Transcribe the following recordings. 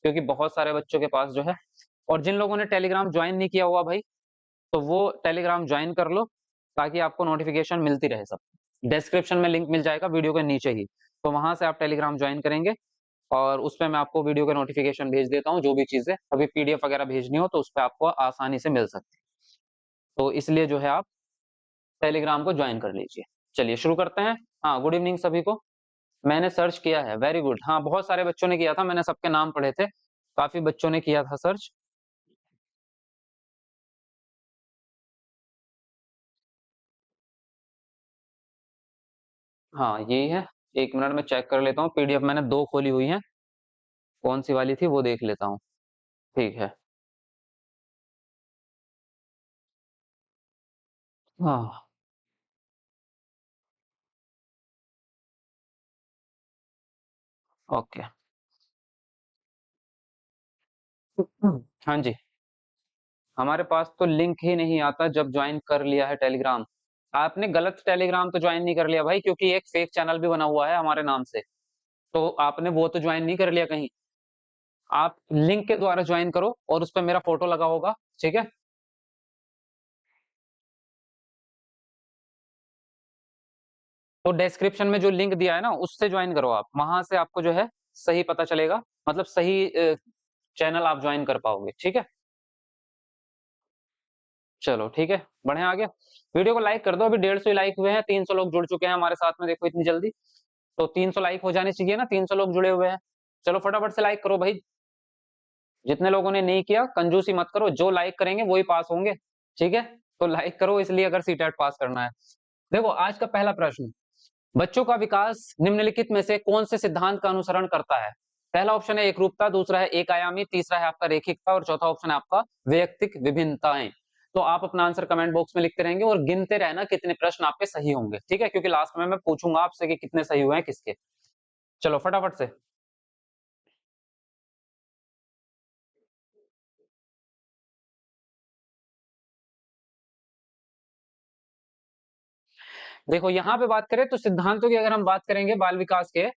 क्योंकि बहुत सारे बच्चों के पास जो है, और जिन लोगों ने टेलीग्राम ज्वाइन नहीं किया हुआ भाई, तो वो टेलीग्राम ज्वाइन कर लो, ताकि आपको नोटिफिकेशन मिलती रहे सब। डिस्क्रिप्शन में लिंक मिल जाएगा वीडियो के नीचे ही, तो वहां से आप टेलीग्राम ज्वाइन करेंगे, और उसपे मैं आपको वीडियो के नोटिफिकेशन भेज देता हूँ, जो भी चीजें अभी पीडीएफ वगैरह भेजनी हो तो उस पर आपको आसानी से मिल सकती है। तो इसलिए जो है आप टेलीग्राम को ज्वाइन कर लीजिए। चलिए शुरू करते हैं। हाँ, गुड इवनिंग सभी को। मैंने सर्च किया है, वेरी गुड। हाँ, बहुत सारे बच्चों ने किया था, मैंने सबके नाम पढ़े थे, काफी बच्चों ने किया था सर्च। हाँ, यही है। एक मिनट में चेक कर लेता हूँ, पीडीएफ मैंने दो खोली हुई है, कौन सी वाली थी वो देख लेता हूँ। ठीक है। हाँ। ओके। हाँ जी। हमारे पास तो लिंक ही नहीं आता जब ज्वाइन कर लिया है टेलीग्राम। आपने गलत टेलीग्राम तो ज्वाइन नहीं कर लिया भाई, क्योंकि एक फेक चैनल भी बना हुआ है हमारे नाम से, तो आपने वो तो ज्वाइन नहीं कर लिया कहीं। आप लिंक के द्वारा ज्वाइन करो, और उस पर मेरा फोटो लगा होगा, ठीक है। तो डिस्क्रिप्शन में जो लिंक दिया है ना, उससे ज्वाइन करो आप, वहां से आपको जो है सही पता चलेगा, मतलब सही चैनल आप ज्वाइन कर पाओगे, ठीक है। चलो ठीक है, बढ़िया आ गया। वीडियो को लाइक कर दो, अभी 150 ही लाइक हुए हैं, 300 लोग जुड़ चुके हैं हमारे साथ में, देखो इतनी जल्दी। तो 300 लाइक हो जाने चाहिए ना, 300 लोग जुड़े हुए हैं। चलो फटाफट से लाइक करो भाई। जितने लोगों ने नहीं किया, कंजूसी मत करो, जो लाइक करेंगे वही पास होंगे, ठीक है। तो लाइक करो इसलिए, अगर सीटेट पास करना है। देखो आज का पहला प्रश्न, बच्चों का विकास निम्नलिखित में से कौन से सिद्धांत का अनुसरण करता है। पहला ऑप्शन है एकरूपता, दूसरा है एक आयामी, तीसरा है आपका रेखिकता, और चौथा ऑप्शन है आपका वैयक्तिक विभिन्नताएं। तो आप अपना आंसर कमेंट बॉक्स में लिखते रहेंगे, और गिनते रहना कितने प्रश्न आपके सही होंगे, ठीक है, क्योंकि लास्ट में मैं पूछूंगा आपसे कि कितने सही हुए हैं किसके। चलो फटाफट से। देखो यहाँ पे बात करें तो सिद्धांतों की अगर हम बात करेंगे बाल विकास के,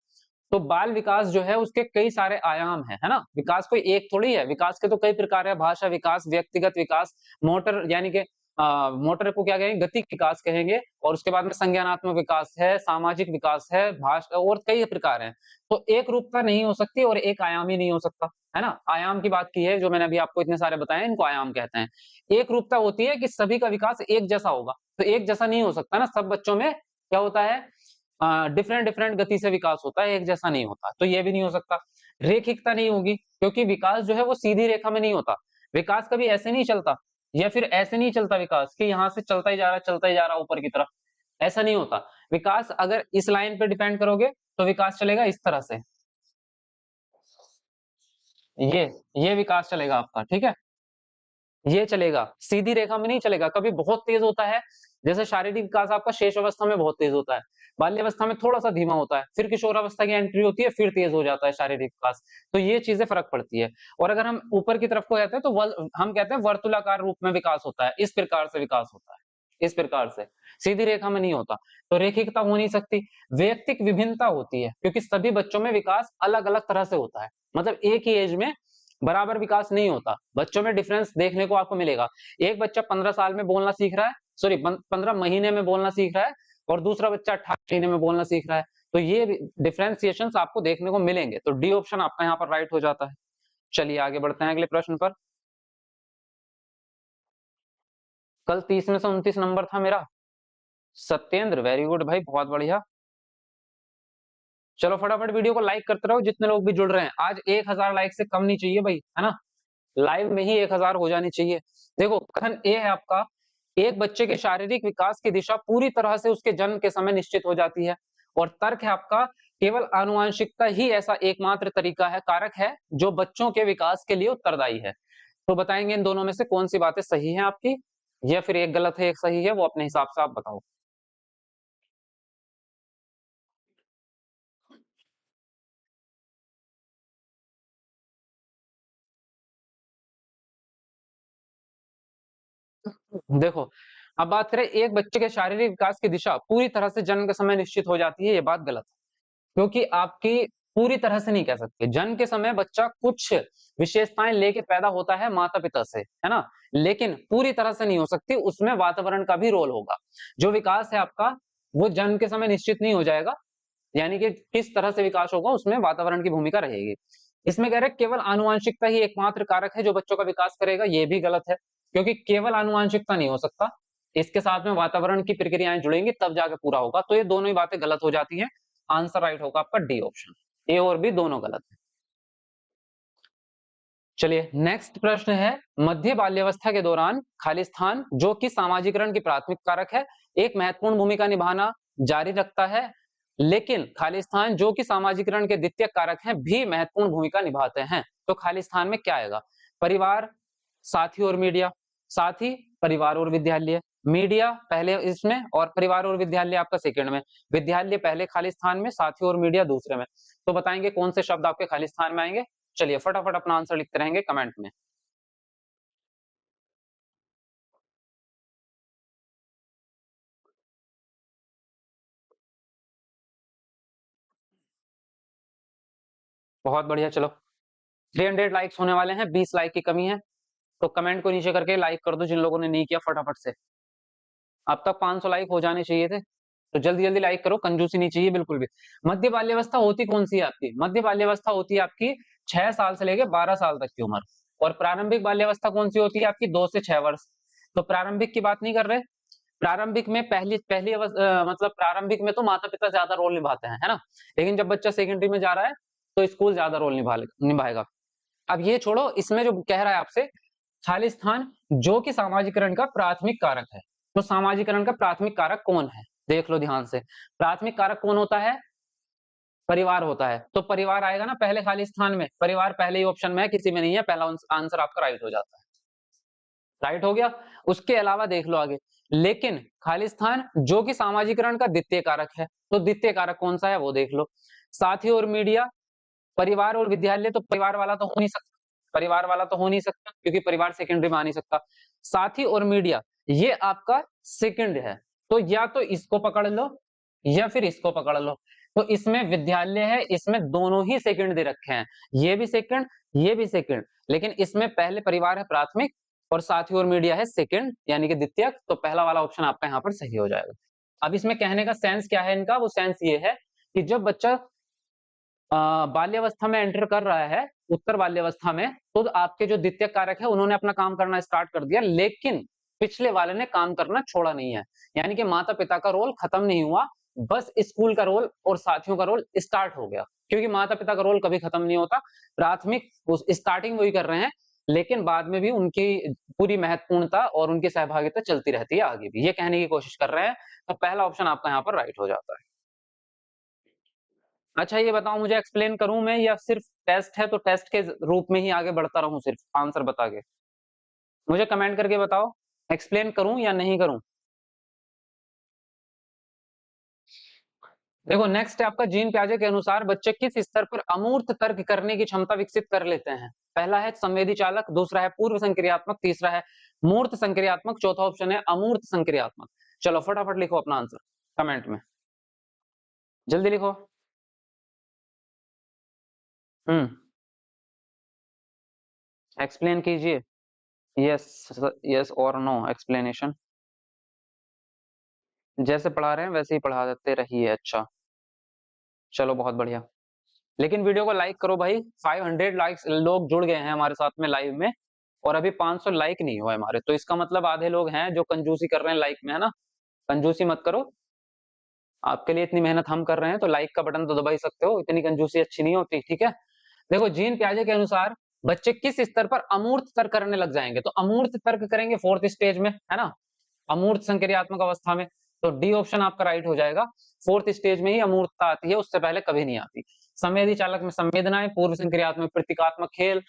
तो बाल विकास जो है उसके कई सारे आयाम हैं, है ना। विकास कोई एक थोड़ी है, विकास के तो कई प्रकार है। भाषा विकास, व्यक्तिगत विकास, मोटर यानी कि मोटर को क्या कहेंगे, गति विकास कहेंगे, और उसके बाद में संज्ञानात्मक विकास है, सामाजिक विकास है, भाषा, और कई प्रकार हैं। तो एक रूपता नहीं हो सकती, और एक आयाम ही नहीं हो सकता, है ना। आयाम की बात की है, जो मैंने अभी आपको इतने सारे बताए इनको आयाम कहते हैं। एक रूपता होती है कि सभी का विकास एक जैसा होगा, तो एक जैसा नहीं हो सकता ना, सब बच्चों में क्या होता है, डिफरेंट डिफरेंट गति से विकास होता है, एक जैसा नहीं होता, तो ये भी नहीं हो सकता। रेखिकता नहीं होगी, क्योंकि विकास जो है वो सीधी रेखा में नहीं होता। विकास कभी ऐसे नहीं चलता, या फिर ऐसे नहीं चलता विकास कि यहाँ से चलता ही जा रहा, चलता ही जा रहा ऊपर की तरफ, ऐसा नहीं होता। विकास अगर इस लाइन पे डिपेंड करोगे, तो विकास चलेगा इस तरह से, ये ये विकास चलेगा आपका, ठीक है। ये चलेगा, सीधी रेखा में नहीं चलेगा, कभी बहुत तेज होता है, जैसे शारीरिक विकास आपका शेष अवस्था में बहुत तेज होता है, बाल्यावस्था में थोड़ा सा धीमा होता है, फिर किशोरावस्था की एंट्री होती है, फिर तेज हो जाता है शारीरिक विकास। तो ये चीजें फर्क पड़ती है। और अगर हम ऊपर की तरफ को कहते हैं, तो हम कहते हैं वर्तुलाकार रूप में विकास होता है, इस प्रकार से विकास होता है, इस प्रकार से, सीधी रेखा में नहीं होता। तो रेखिकता हो नहीं सकती। वैयक्तिक विभिन्नता होती है, क्योंकि सभी बच्चों में विकास अलग अलग तरह से होता है, मतलब एक ही एज में बराबर विकास नहीं होता, बच्चों में डिफरेंस देखने को आपको मिलेगा। एक बच्चा 15 साल में बोलना सीख रहा है, सॉरी 15 महीने में बोलना सीख रहा है, और दूसरा बच्चा 18 महीने में बोलना सीख रहा है। तो ये डिफरेंशिएशन आपको देखने को मिलेंगे, तो डी ऑप्शन आपका यहाँ पर राइट हो जाता है। चलिए आगे बढ़ते हैं अगले प्रश्न पर। कल 30 में से 29 नंबर था मेरा। सत्येंद्र, वेरी गुड भाई, बहुत बढ़िया। चलो फटाफट वीडियो को लाइक करते रहो, जितने लोग भी जुड़ रहे हैं। आज 1000 लाइक से कम नहीं चाहिए भाई, है ना। लाइव में ही 1000 हो जानी चाहिए। देखो कथन ए है आपका, एक बच्चे के शारीरिक विकास की दिशा पूरी तरह से उसके जन्म के समय निश्चित हो जाती है। और तर्क है आपका, केवल आनुवंशिकता ही ऐसा एकमात्र तरीका है, कारक है, जो बच्चों के विकास के लिए उत्तरदायी है। तो बताएंगे इन दोनों में से कौन सी बातें सही हैं आपकी, या फिर एक गलत है एक सही है, वो अपने हिसाब से आप बताओ। देखो, अब बात करें एक बच्चे के शारीरिक विकास की दिशा पूरी तरह से जन्म के समय निश्चित हो जाती है, ये बात गलत है। क्योंकि आपकी पूरी तरह से नहीं कह सकते। जन्म के समय बच्चा कुछ विशेषताएं लेके पैदा होता है माता पिता से, है ना, लेकिन पूरी तरह से नहीं हो सकती, उसमें वातावरण का भी रोल होगा। जो विकास है आपका वो जन्म के समय निश्चित नहीं हो जाएगा, यानी कि किस तरह से विकास होगा उसमें वातावरण की भूमिका रहेगी। इसमें कह रहे हैं केवल आनुवंशिकता ही एकमात्र कारक है जो बच्चों का विकास करेगा, ये भी गलत है, क्योंकि केवल आनुवंशिकता नहीं हो सकता, इसके साथ में वातावरण की प्रक्रियाएं जुड़ेंगी तब जाके पूरा होगा। तो ये दोनों ही बातें गलत हो जाती हैं। आंसर राइट होगा आपका डी ऑप्शन, ए और बी दोनों गलत है। चलिए नेक्स्ट प्रश्न है, मध्य बाल्यावस्था के दौरान खाली स्थान जो कि सामाजिकरण की प्राथमिक कारक है एक महत्वपूर्ण भूमिका निभाना जारी रखता है, लेकिन खाली स्थान जो कि सामाजिकरण के द्वितीयक कारक हैं भी महत्वपूर्ण भूमिका निभाते हैं। तो खाली स्थान में क्या आएगा? परिवार, साथी और मीडिया। साथी, परिवार और विद्यालय। मीडिया पहले इसमें और परिवार और विद्यालय आपका सेकंड में। विद्यालय पहले खाली स्थान में, साथी और मीडिया दूसरे में। तो बताएंगे कौन से शब्द आपके खाली स्थान में आएंगे? चलिए फटाफट अपना आंसर लिखते रहेंगे कमेंट में। बहुत बढ़िया, चलो 300 लाइक्स होने वाले हैं, 20 लाइक की कमी है, तो कमेंट को नीचे करके लाइक कर दो जिन लोगों ने नहीं किया फटाफट से। अब तक 500 लाइक हो जाने चाहिए थे, तो जल्दी जल्दी लाइक करो, कंजूसी नहीं चाहिए बिल्कुल भी। मध्य बाल्यावस्था होती कौन सी है आपकी? मध्य बाल्यावस्था होती है आपकी 6 साल से लेके 12 साल तक की उम्र। और प्रारंभिक बाल्यावस्था कौन सी होती है आपकी? 2 से 6 वर्ष। तो प्रारंभिक की बात नहीं कर रहे, प्रारंभिक में पहली पहली मतलब प्रारंभिक में तो माता पिता ज्यादा रोल निभाते हैं, है ना, लेकिन जब बच्चा सेकेंडरी में जा रहा है तो स्कूल ज्यादा रोल निभाएगा। अब ये छोड़ो, इसमें जो कह रहा है आपसे खाली स्थान जो कि सामाजिकरण का प्राथमिक कारक है, तो सामाजिकरण का प्राथमिक कारक कौन है? देख लो ध्यान से, प्राथमिक कारक कौन होता है? परिवार होता है। तो परिवार आएगा ना पहले खाली स्थान में, परिवार पहले ही ऑप्शन में है, किसी में नहीं है, पहला आंसर आपका राइट हो जाता है। राइट हो गया। उसके अलावा देख लो आगे, लेकिन खाली स्थान जो कि सामाजिकरण का द्वितीय कारक है, तो द्वितीय कारक कौन सा है वो देख लो। साथी और मीडिया, परिवार और विद्यालय, तो परिवार वाला तो हो नहीं सकता, परिवार वाला तो हो नहीं सकता क्योंकि परिवार सेकेंडरी में आ नहीं सकता। साथी और मीडिया ये आपका सेकंड है, तो या तो इसको पकड़ लो या फिर इसको पकड़ लो। तो इसमें विद्यालय है, इसमें दोनों ही सेकंड दे रखे हैं, ये भी सेकंड ये भी सेकंड, लेकिन इसमें पहले परिवार है प्राथमिक और साथी और मीडिया है सेकंड यानी कि द्वितीयक, तो पहला वाला ऑप्शन आपका यहाँ पर सही हो जाएगा। अब इसमें कहने का सेंस क्या है इनका? वो सेंस ये है कि जब बच्चा बाल्यावस्था में एंटर कर रहा है, उत्तर बाल्यावस्था में, तो आपके जो द्वितीयक कारक है उन्होंने अपना काम करना स्टार्ट कर दिया, लेकिन पिछले वाले ने काम करना छोड़ा नहीं है, यानी कि माता पिता का रोल खत्म नहीं हुआ, बस स्कूल का रोल और साथियों का रोल स्टार्ट हो गया, क्योंकि माता पिता का रोल कभी खत्म नहीं होता। प्राथमिक स्टार्टिंग वही कर रहे हैं, लेकिन बाद में भी उनकी पूरी महत्वपूर्णता और उनकी सहभागिता चलती रहती है आगे भी, ये कहने की कोशिश कर रहे हैं। तो पहला ऑप्शन आपका यहाँ पर राइट हो जाता है। अच्छा ये बताओ मुझे, एक्सप्लेन करूं मैं या सिर्फ टेस्ट है तो टेस्ट के रूप में ही आगे बढ़ता रहूं सिर्फ आंसर बता के? मुझे कमेंट करके बताओ, एक्सप्लेन करूं या नहीं करूं? देखो नेक्स्ट है आपका, जीन प्याजे के अनुसार बच्चे किस स्तर पर अमूर्त तर्क करने की क्षमता विकसित कर लेते हैं? पहला है संवेदी चालक, दूसरा है पूर्व संक्रियात्मक, तीसरा है मूर्त संक्रियात्मक, चौथा ऑप्शन है अमूर्त संक्रियात्मक। चलो फटाफट लिखो अपना आंसर कमेंट में, जल्दी लिखो। हम्म, एक्सप्लेन कीजिए। यस, यस और नो एक्सप्लेनेशन, जैसे पढ़ा रहे हैं वैसे ही पढ़ा देते रहिए। अच्छा चलो बहुत बढ़िया, लेकिन वीडियो को लाइक करो भाई, 500 लाइक्स लोग जुड़ गए हैं हमारे साथ में लाइव में, और अभी 500 लाइक नहीं हुआ हमारे, तो इसका मतलब आधे लोग हैं जो कंजूसी कर रहे हैं लाइक में, है ना, कंजूसी मत करो। आपके लिए इतनी मेहनत हम कर रहे हैं तो लाइक का बटन तो दबा ही सकते हो, इतनी कंजूसी अच्छी नहीं होती, ठीक है। देखो जीन प्याजे के अनुसार बच्चे किस स्तर पर अमूर्त तर्क करने लग जाएंगे? तो अमूर्त तर्क करेंगे फोर्थ स्टेज में, है ना, अमूर्त संक्रियात्मक अवस्था में, तो डी ऑप्शन आपका राइट हो जाएगा। फोर्थ स्टेज में ही अमूर्तता आती है, उससे पहले कभी नहीं आती। संवेदी चालक में संवेदनाएं, पूर्व संक्रियात्मक प्रतीकात्मक खेल,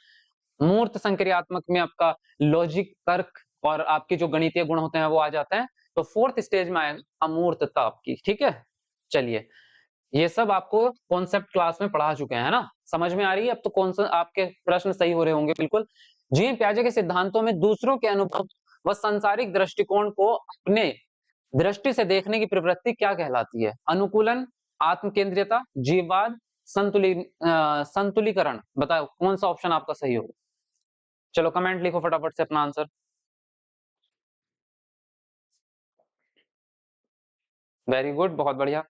मूर्त संक्रियात्मक में आपका लॉजिक तर्क और आपके जो गणितीय गुण होते हैं वो आ जाते हैं। तो फोर्थ स्टेज में आएगा अमूर्तता आपकी, ठीक है। चलिए ये सब आपको कॉन्सेप्ट क्लास में पढ़ा चुके हैं ना, समझ में आ रही है अब तो? कौन सा आपके प्रश्न सही हो रहे होंगे बिल्कुल। जीन प्याजे के सिद्धांतों में दूसरों के अनुभव व सांसारिक दृष्टिकोण को अपने दृष्टि से देखने की प्रवृत्ति क्या कहलाती है? अनुकूलन, आत्म केंद्रियता, जीववाद, संतुलीकरण, बताओ कौन सा ऑप्शन आपका सही होगा। चलो कमेंट लिखो फटाफट से अपना आंसर। वेरी गुड, बहुत बढ़िया।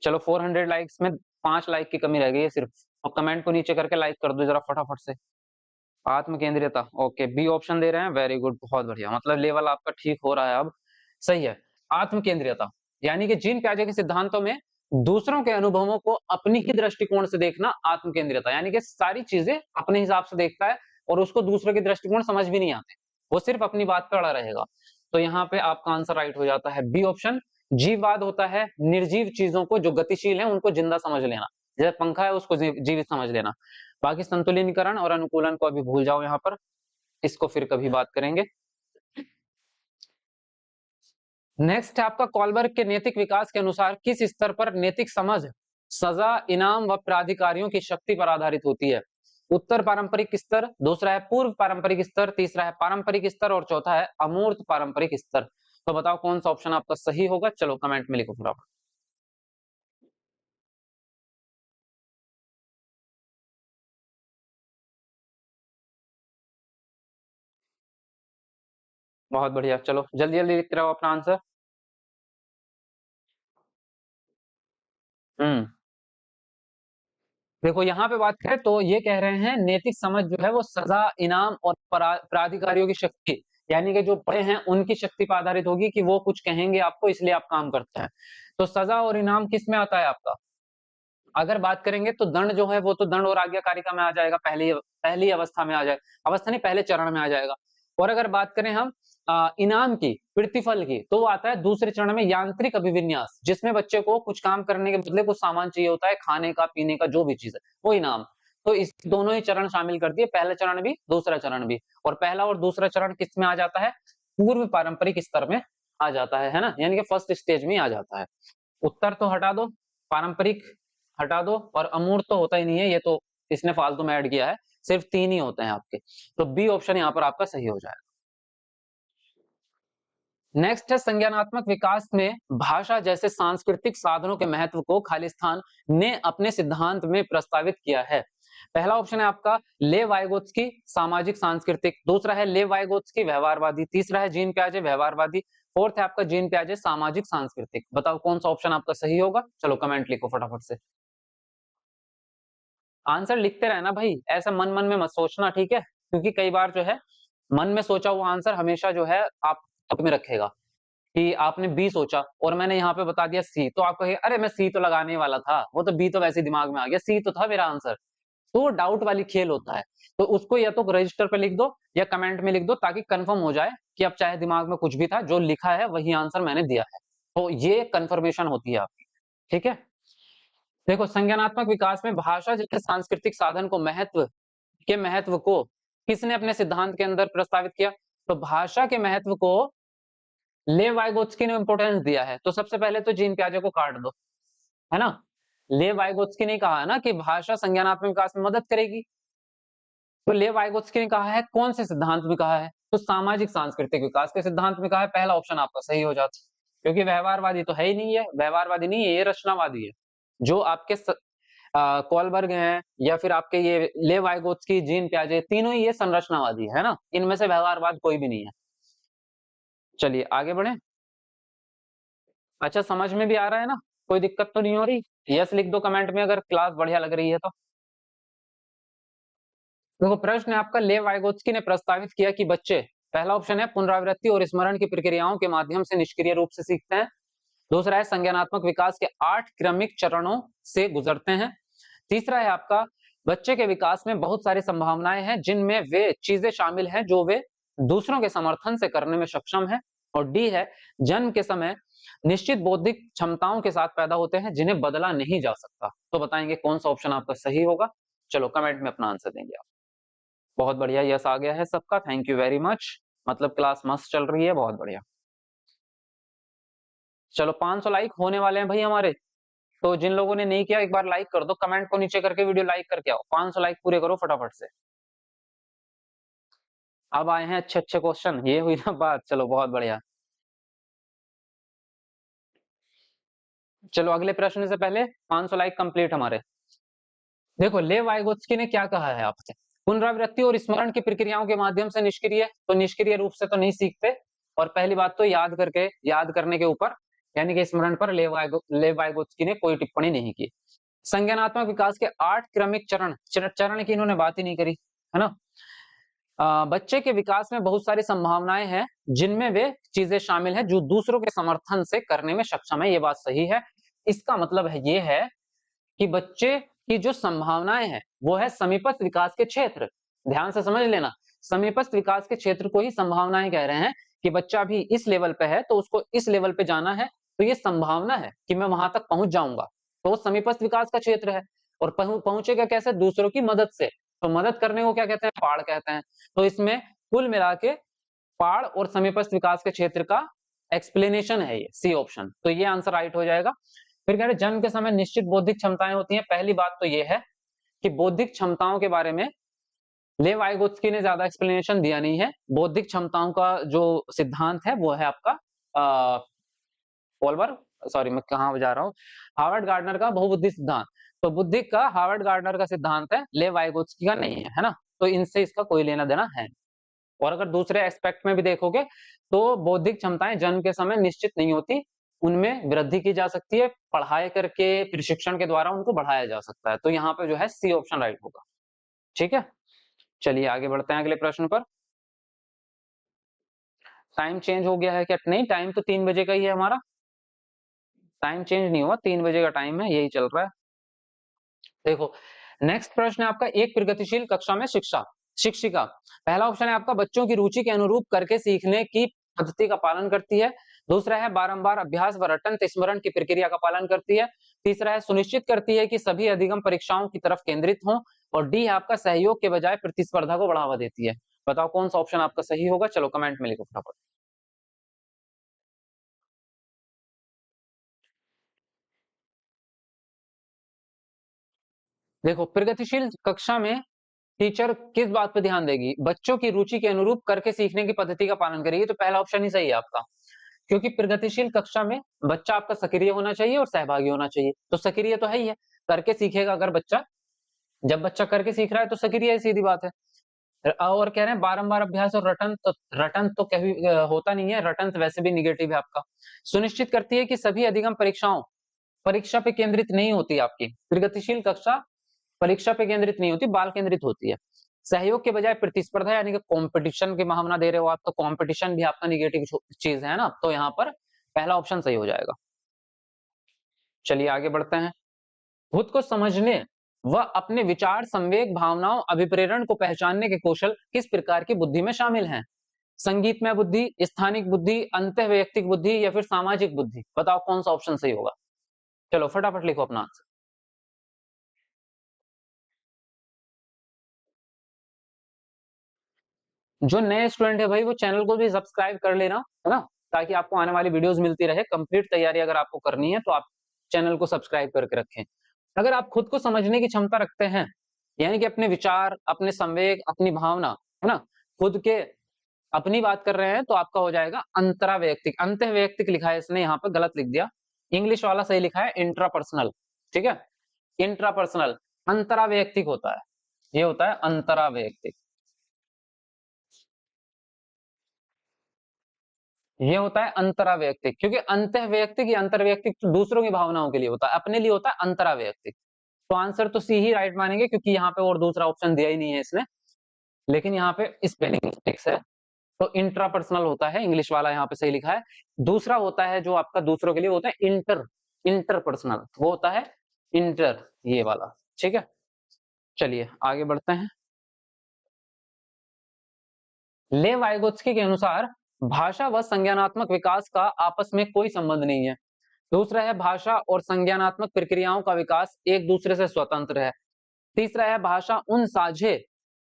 चलो 400 लाइक्स में 5 लाइक की कमी रह गई है सिर्फ, और कमेंट को नीचे करके लाइक कर दो जरा फटाफट से। आत्म केंद्रियता, ओके, बी ऑप्शन दे रहे हैं, वेरी गुड, बहुत बढ़िया, मतलब लेवल आपका ठीक हो रहा है अब। सही है, आत्म केंद्रियता यानी कि जीन पियाजे के सिद्धांतों में दूसरों के अनुभवों को अपनी ही दृष्टिकोण से देखना आत्म केंद्रियता, यानी कि सारी चीजें अपने हिसाब से देखता है और उसको दूसरे के दृष्टिकोण समझ भी नहीं आते, वो सिर्फ अपनी बात पर अड़ा रहेगा। तो यहाँ पे आपका आंसर राइट हो जाता है बी ऑप्शन। जीववाद होता है निर्जीव चीजों को, जो गतिशील है उनको जिंदा समझ लेना, जैसे पंखा है उसको जीवित समझ लेना। बाकी संतुलिनीकरण और अनुकूलन को अभी भूल जाओ यहाँ पर, इसको फिर कभी बात करेंगे। नेक्स्ट है आपका कॉलबर्ग के नैतिक विकास के अनुसार किस स्तर पर नैतिक समझ सजा, इनाम व प्राधिकारियों की शक्ति पर आधारित होती है। उत्तर पारंपरिक स्तर, दूसरा है पूर्व पारंपरिक स्तर, तीसरा है पारंपरिक स्तर और चौथा है अमूर्त पारंपरिक स्तर। तो बताओ कौन सा ऑप्शन आपका सही होगा, चलो कमेंट में लिखो फटाफट। बहुत बढ़िया, चलो जल्दी जल्दी लिख रहे हो अपना आंसर। हम्म, देखो यहाँ पे बात करें तो ये कह रहे हैं नैतिक समझ जो है वो सजा, इनाम और प्राधिकारियों की शक्ति, यानी कि जो बड़े हैं उनकी शक्ति पर आधारित होगी कि वो कुछ कहेंगे आपको इसलिए आप काम करते हैं। तो सजा और इनाम किस में आता है आपका, अगर बात करेंगे तो दंड जो है वो तो दंड और आज्ञाकारिता में आ जाएगा, पहली पहली अवस्था में आ जाएगा, अवस्था नहीं पहले चरण में आ जाएगा। और अगर बात करें हम इनाम की, प्रतिफल की, तो वो आता है दूसरे चरण में यांत्रिक अभिविन्यास, जिसमें बच्चे को कुछ काम करने के बदले कुछ सामान चाहिए होता है, खाने का पीने का जो भी चीज है वो इनाम। तो इस दोनों ही चरण शामिल कर दिए, पहला चरण भी दूसरा चरण भी। और पहला और दूसरा चरण किस में आ जाता है, पूर्व पारंपरिक स्तर में आ जाता है ना, यानी कि फर्स्ट स्टेज में आ जाता है। उत्तर तो हटा दो, पारंपरिक हटा दो, और अमूर्त तो होता ही नहीं है, ये तो इसने फालतू में ऐड किया है, सिर्फ 3 ही होते हैं आपके। तो बी ऑप्शन यहाँ पर आपका सही हो जाएगा। नेक्स्ट है संज्ञानात्मक विकास में भाषा जैसे सांस्कृतिक साधनों के महत्व को खालिस्तान ने अपने सिद्धांत में प्रस्तावित किया है। पहला ऑप्शन है आपका ले वाइगोत्स्की सामाजिक सांस्कृतिक, दूसरा है ले वाइगोत्स्की व्यवहारवादी, तीसरा है जीन पियाजे व्यवहारवादी, फोर्थ है आपका जीन पियाजे सामाजिक सांस्कृतिक। बताओ कौन सा ऑप्शन आपका सही होगा, चलो कमेंट लिखो फटाफट से। आंसर लिखते रहना भाई, ऐसा मन मन में मत सोचना, ठीक है, क्योंकि कई बार जो है मन में सोचा हुआ आंसर हमेशा जो है आप तुक में रखेगा, कि आपने बी सोचा और मैंने यहाँ पे बता दिया सी, तो आप कहेंगे अरे मैं सी तो लगाने वाला था, वो तो बी तो वैसे दिमाग में आ गया, सी तो था मेरा आंसर। तो डाउट वाली खेल होता है, तो उसको या तो रजिस्टर पे लिख दो या कमेंट में लिख दो, ताकि कंफर्म हो जाए कि अब चाहे दिमाग में कुछ भी था, जो लिखा है वही आंसर मैंने दिया है, तो ये कंफर्मेशन होती है आपकी, ठीक है। देखो संज्ञानात्मक विकास में भाषा जैसे सांस्कृतिक साधन को महत्व को किसने अपने सिद्धांत के अंदर प्रस्तावित किया, तो भाषा के महत्व को लेव वाइगोत्स्की ने इंपॉर्टेंस दिया है। तो सबसे पहले तो जीन पियाजे को काट दो, है ना, लेव वाइगोत्स्की ने कहा है ना कि भाषा संज्ञानात्मक विकास में मदद करेगी, तो लेव वाइगोत्स्की ने कहा है, कौन से सिद्धांत में कहा है, तो सामाजिक सांस्कृतिक विकास के सिद्धांत में कहा है, पहला ऑप्शन आपका सही हो जाता है, क्योंकि व्यवहारवादी तो है ही नहीं है, व्यवहारवादी नहीं है, ये रचनावादी है। जो आपके कॉलबर्ग हैं या फिर आपके ये लेव वाइगोत्स्की, जीन पियाजे, तीनों ही ये संरचनावादी है ना, इनमें से व्यवहारवाद कोई भी नहीं है। चलिए आगे बढ़े। अच्छा समझ में भी आ रहा है ना, कोई दिक्कत तो नहीं हो रही, यस लिख दो कमेंट में अगर क्लास बढ़िया लग रही है तो। देखो प्रश्न है आपका, लेव वाइगोत्स्की ने प्रस्तावित किया कि बच्चे, पहला ऑप्शन है पुनरावृत्ति और स्मरण की प्रक्रियाओं के माध्यम से निष्क्रिय रूप से सीखते हैं, दूसरा है संज्ञानात्मक विकास के 8 क्रमिक चरणों से गुजरते हैं, तीसरा है आपका बच्चे के विकास में बहुत सारी संभावनाएं हैं जिनमें वे चीजें शामिल हैं जो वे दूसरों के समर्थन से करने में सक्षम है, और डी है जन्म के समय निश्चित बौद्धिक क्षमताओं के साथ पैदा होते हैं जिन्हें बदला नहीं जा सकता। तो बताएंगे कौन सा ऑप्शन आपका सही होगा, चलो कमेंट में अपना आंसर देंगे आप। बहुत बढ़िया, यस आ गया है सबका, थैंक यू वेरी मच, मतलब क्लास मस्त चल रही है, बहुत बढ़िया। चलो 500 लाइक होने वाले हैं भाई हमारे, तो जिन लोगों ने नहीं किया एक बार लाइक कर दो, कमेंट को नीचे करके वीडियो लाइक करके आओ, 500 लाइक पूरे करो फटाफट से। अब आए हैं अच्छे अच्छे क्वेश्चन, ये हुई ना बात, चलो बहुत बढ़िया। चलो अगले प्रश्न से पहले 500 लाइक कंप्लीट हमारे। देखो लेव वाइगोत्स्की ने क्या कहा है आपसे, पुनरावृत्ति और स्मरण की प्रक्रियाओं के माध्यम से निष्क्रिय, तो निष्क्रिय रूप से तो नहीं सीखते। और पहली बात तो याद करने के ऊपर यानी कि स्मरण पर लेव वाइगोत्स्की ने कोई टिप्पणी नहीं की। संज्ञानात्मक विकास के 8 क्रमिक चरण की इन्होंने बात ही नहीं करी, है ना। बच्चे के विकास में बहुत सारी संभावनाएं हैं जिनमें वे चीजें शामिल हैं जो दूसरों के समर्थन से करने में सक्षम है, ये बात सही है। इसका मतलब है ये है कि बच्चे की जो संभावनाएं हैं वो है समीपस्थ विकास के क्षेत्र। ध्यान से समझ लेना, समीपस्थ विकास के क्षेत्र को ही संभावनाएं कह रहे हैं कि बच्चा भी इस लेवल पे है तो उसको इस लेवल पे जाना है, तो ये संभावना है कि मैं वहां तक पहुंच जाऊंगा, तो वो समीपस्थ विकास का क्षेत्र है। और पहुंचेगा कैसे, दूसरों की मदद से, तो मदद करने को क्या कहते हैं, पाड़ कहते हैं। तो इसमें कुल मिला के पाड़ और समीपस्थ विकास के क्षेत्र का एक्सप्लेनेशन है ये सी ऑप्शन, तो ये आंसर राइट हो जाएगा। फिर कह रहे जन्म के समय निश्चित बौद्धिक क्षमताएं होती हैं। पहली बात तो ये है कि बौद्धिक क्षमताओं के बारे में लेव वाइगोत्स्की ने ज्यादा एक्सप्लेनेशन दिया नहीं है। बौद्धिक क्षमताओं का जो सिद्धांत है वो है आपका पोलबर, सॉरी मैं कहाँ जा रहा हूँ, हार्वर्ड गार्डनर का बहुबुद्धि सिद्धांत। तो बुद्धि का हार्वर्ड गार्डनर का सिद्धांत है, लेव वाइगोत्स्की का नहीं है ना। तो इनसे इसका कोई लेना देना है। और अगर दूसरे एस्पेक्ट में भी देखोगे तो बौद्धिक क्षमताएं जन्म के समय निश्चित नहीं होती, उनमें वृद्धि की जा सकती है, पढ़ाई करके प्रशिक्षण के द्वारा उनको बढ़ाया जा सकता है। तो यहाँ पे जो है सी ऑप्शन राइट होगा। ठीक है, चलिए आगे बढ़ते हैं अगले प्रश्न पर। टाइम चेंज हो गया है क्या, नहीं टाइम तो 3 बजे का ही है हमारा, टाइम चेंज नहीं हुआ, 3 बजे का टाइम है, यही चल रहा है। देखो नेक्स्ट प्रश्न है आपका, एक प्रगतिशील कक्षा में शिक्षिका। पहला ऑप्शन है आपका बच्चों की रुचि के अनुरूप करके सीखने की पद्धति का पालन करती है। दूसरा है बारंबार अभ्यास व रटन स्मरण की प्रक्रिया का पालन करती है। तीसरा है सुनिश्चित करती है कि सभी अधिगम परीक्षाओं की तरफ केंद्रित हों। और डी है आपका सहयोग के बजाय प्रतिस्पर्धा को बढ़ावा देती है। बताओ कौन सा ऑप्शन आपका सही होगा, चलो कमेंट में लिखो फटाफट। देखो प्रगतिशील कक्षा में टीचर किस बात पर ध्यान देगी, बच्चों की रुचि के अनुरूप करके सीखने की पद्धति का पालन करेगी। तो पहला ऑप्शन ही सही है आपका, क्योंकि प्रगतिशील कक्षा में बच्चा आपका सक्रिय होना चाहिए और सहभागी होना चाहिए। तो सक्रिय तो है ही है, करके सीखेगा अगर बच्चा, जब बच्चा करके सीख रहा है तो सक्रिय है, सीधी बात है। और कह रहे हैं बारंबार अभ्यास और रटन तो कभी होता नहीं है, रटन तो वैसे भी निगेटिव है आपका। सुनिश्चित करती है कि सभी अधिगम परीक्षाओं परीक्षा पे केंद्रित नहीं होती, आपकी प्रगतिशील कक्षा परीक्षा पे केंद्रित नहीं होती, बाल केंद्रित होती है। सहयोग के बजाय प्रतिस्पर्धा यानी कि कंपटीशन की भावना दे रहे हो आप, तो कंपटीशन भी आपका निगेटिव चीज है ना, तो यहाँ पर पहला ऑप्शन सही हो जाएगा। चलिए आगे बढ़ते हैं। खुद को समझने व अपने विचार संवेग भावनाओं अभिप्रेरण को पहचानने के कौशल किस प्रकार की बुद्धि में शामिल हैं? संगीतमय बुद्धि, स्थानिक बुद्धि, अंतःवैयक्तिक बुद्धि या फिर सामाजिक बुद्धि? बताओ कौन सा ऑप्शन सही होगा, चलो फटाफट लिखो अपना आंसर। जो नए स्टूडेंट है भाई वो चैनल को भी सब्सक्राइब कर लेना, है ना, ताकि आपको आने वाली वीडियोस मिलती रहे। कंप्लीट तैयारी अगर आपको करनी है तो आप चैनल को सब्सक्राइब करके रखें। अगर आप खुद को समझने की क्षमता रखते हैं, यानी कि अपने विचार, अपने संवेग, अपनी भावना, है ना, खुद के अपनी बात कर रहे हैं, तो आपका हो जाएगा अंतरावैयक्तिक। अंतःवैयक्तिक लिखा है इसने यहाँ पे, गलत लिख दिया, इंग्लिश वाला सही लिखा है इंट्रापर्सनल। ठीक है, इंट्रापर्सनल, अंतरावैयक्तिक होता है, ये होता है अंतरावैयक्तिक, ये होता है अंतरावैयक्तिक। क्योंकि अंतःवैयक्तिक या अंतर्वैयक्तिक तो दूसरों की भावनाओं के लिए होता है, अपने लिए होता है अंतरावैयक्तिक। तो आंसर तो सी ही राइट मानेंगे, क्योंकि यहाँ पे और दूसरा ऑप्शन दिया ही नहीं है इसने, लेकिन यहाँ पे स्पेलिंग मिस्टेक्स है। तो इंट्रापर्सनल होता है, इंग्लिश वाला यहाँ पे सही लिखा है। दूसरा होता है जो आपका दूसरों के लिए होता है इंटरपर्सनल, वो होता है इंटर, ये वाला। ठीक है, चलिए आगे बढ़ते हैं। ले वाइगोत्स्की के अनुसार भाषा व संज्ञानात्मक विकास का आपस में कोई संबंध नहीं है। दूसरा है भाषा और संज्ञानात्मक प्रक्रियाओं का विकास एक दूसरे से स्वतंत्र है। तीसरा है भाषा उन साझे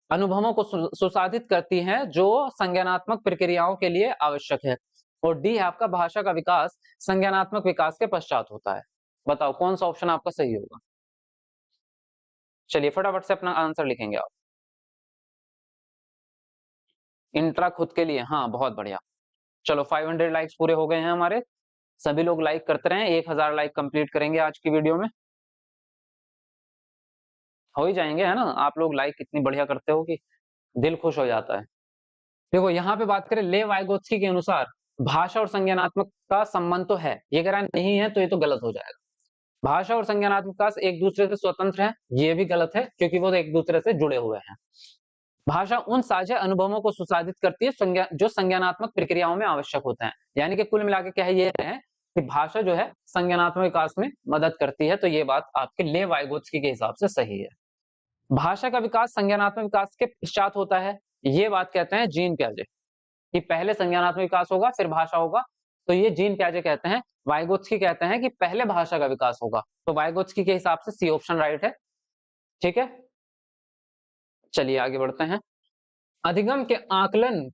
अनुभवों को सुसाधित करती है जो संज्ञानात्मक प्रक्रियाओं के लिए आवश्यक है। और डी है आपका भाषा का विकास संज्ञानात्मक विकास के पश्चात होता है। बताओ कौन सा ऑप्शन आपका सही होगा, चलिए फटाफट से अपना आंसर लिखेंगे आप। इंट्रा खुद के लिए, हाँ बहुत बढ़िया। चलो 500 लाइक्स पूरे हो गए हैं हमारे। सभी लोग लाइक करते रहें, 1000 लाइक कंप्लीट करेंगे आज की वीडियो में। हो ही जाएंगे, है ना? आप लोग लाइक इतनी बढ़िया करते हो कि दिल खुश हो जाता है। देखो यहाँ पे बात करें ले वाइगोत्स्की के अनुसार भाषा और संज्ञानात्मक का संबंध तो है, ये अगर नहीं है तो ये तो गलत हो जाएगा। भाषा और संज्ञानात्मक विकास एक दूसरे से स्वतंत्र है, ये भी गलत है क्योंकि वो एक दूसरे से जुड़े हुए हैं। भाषा उन साझा अनुभवों को सुसाधित करती है जो संज्ञानात्मक प्रक्रियाओं में आवश्यक होते हैं। यानी कि कुल मिलाकर क्या है, ये है कि भाषा जो है संज्ञानात्मक विकास में मदद करती है, तो ये बात आपके ले वाइगोत्स्की के हिसाब से सही है। भाषा का विकास संज्ञानात्मक विकास के पश्चात होता है, ये बात कहते हैं जीन पियाजे कि पहले संज्ञानात्मक विकास होगा फिर भाषा होगा, तो ये जीन पियाजे कहते हैं। वाइगोत्स्की कहते हैं कि पहले भाषा का विकास होगा, तो वाइगोत्स्की के हिसाब से सी ऑप्शन राइट है। ठीक है, चलिए आगे बढ़ते हैं। अधिगम के आकलन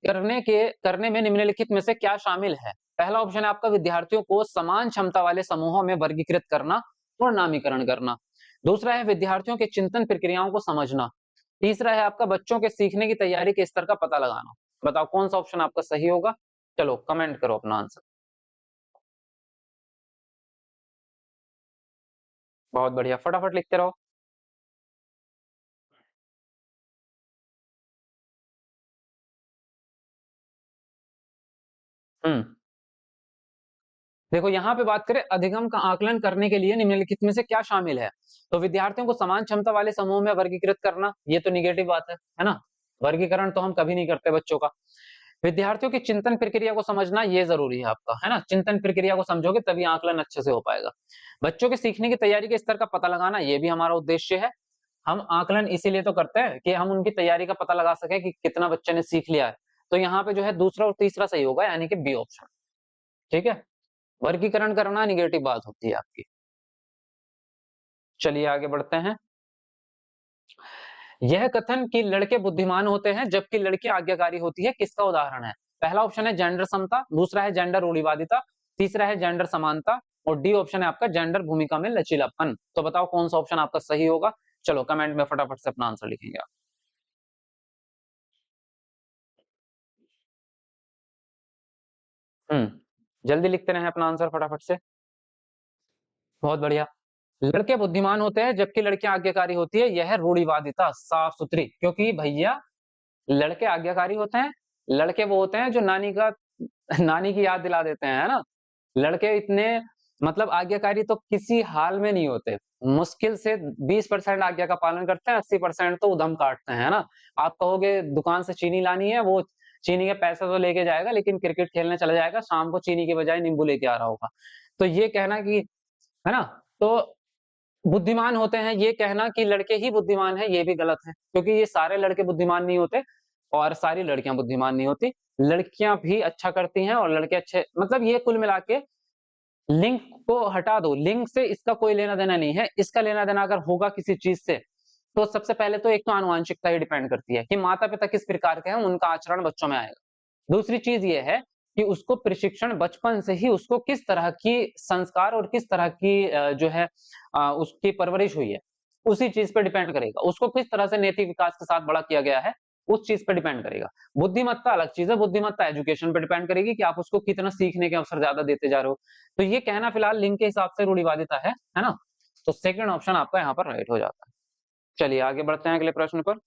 करने में निम्नलिखित में से क्या शामिल है? पहला ऑप्शन है आपका विद्यार्थियों को समान क्षमता वाले समूहों में वर्गीकृत करना और नामीकरण करना। दूसरा है विद्यार्थियों के चिंतन प्रक्रियाओं को समझना। तीसरा है आपका बच्चों के सीखने की तैयारी के स्तर का पता लगाना। बताओ कौन सा ऑप्शन आपका सही होगा? चलो कमेंट करो अपना आंसर। बहुत बढ़िया, फटाफट लिखते रहो। हम्म, देखो यहाँ पे बात करें अधिगम का आकलन करने के लिए निम्नलिखित में से क्या शामिल है, तो विद्यार्थियों को समान क्षमता वाले समूह में वर्गीकृत करना, ये तो निगेटिव बात है ना? वर्गीकरण तो हम कभी नहीं करते बच्चों का। विद्यार्थियों की चिंतन प्रक्रिया को समझना ये जरूरी है आपका, है ना? चिंतन प्रक्रिया को समझोगे तभी आकलन अच्छे से हो पाएगा। बच्चों के सीखने की तैयारी के स्तर का पता लगाना, ये भी हमारा उद्देश्य है। हम आकलन इसीलिए तो करते हैं कि हम उनकी तैयारी का पता लगा सके कि कितना बच्चे ने सीख लिया है। तो यहाँ पे जो है दूसरा और तीसरा सही होगा, यानी कि बी ऑप्शन। ठीक है, वर्गीकरण करना निगेटिव बात होती है आपकी। चलिए आगे बढ़ते हैं। यह कथन कि लड़के बुद्धिमान होते हैं जबकि लड़की आज्ञाकारी होती है, किसका उदाहरण है? पहला ऑप्शन है जेंडर समता, दूसरा है जेंडर रूढ़िवादिता, तीसरा है जेंडर समानता और डी ऑप्शन है आपका जेंडर भूमिका में लचीलापन। तो बताओ कौन सा ऑप्शन आपका सही होगा? चलो कमेंट में फटाफट से अपना आंसर लिखेंगे आप। जल्दी लिखते रहे अपना आंसर फटाफट से। बहुत बढ़िया, लड़के बुद्धिमान होते हैं जबकि लड़कियां आज्ञाकारी होती है, यह रूढ़िवादिता साफ सुथरी, क्योंकि भैया लड़के आज्ञाकारी होते हैं, लड़के वो होते हैं जो नानी की याद दिला देते हैं, है ना? लड़के इतने मतलब आज्ञाकारी तो किसी हाल में नहीं होते, मुश्किल से 20% आज्ञा का पालन करते हैं, 80% तो उधम काटते हैं, है ना? आप कहोगे दुकान से चीनी लानी है, वो चीनी के पैसे तो लेके जाएगा लेकिन क्रिकेट खेलने चला जाएगा, शाम को चीनी के बजाय नींबू लेके आ रहा होगा। तो ये कहना कि, है ना? तो बुद्धिमान होते हैं, ये कहना कि लड़के ही बुद्धिमान है, ये भी गलत है, क्योंकि ये सारे लड़के बुद्धिमान नहीं होते और सारी लड़कियां बुद्धिमान नहीं होती। लड़कियां भी अच्छा करती हैं और लड़के अच्छे, मतलब ये कुल मिला के लिंक को हटा दो, लिंक से इसका कोई लेना देना नहीं है। इसका लेना देना अगर होगा किसी चीज से, तो सबसे पहले तो एक तो आनुवंशिकता ही डिपेंड करती है कि माता पिता किस प्रकार के हैं, उनका आचरण बच्चों में आएगा। दूसरी चीज ये है कि उसको प्रशिक्षण बचपन से ही उसको किस तरह की संस्कार और किस तरह की जो है उसकी परवरिश हुई है, उसी चीज पे डिपेंड करेगा। उसको किस तरह से नैतिक विकास के साथ बड़ा किया गया है, उस चीज पे डिपेंड करेगा। बुद्धिमत्ता अलग चीज है, बुद्धिमत्ता एजुकेशन पे डिपेंड करेगी कि आप उसको कितना सीखने के अवसर ज्यादा देते जा रहे हो। तो ये कहना फिलहाल लिंग के हिसाब से रूढ़िवादिता है ना? तो सेकंड ऑप्शन आपका यहाँ पर राइट हो जाता है। चलिए आगे बढ़ते हैं अगले प्रश्न पर।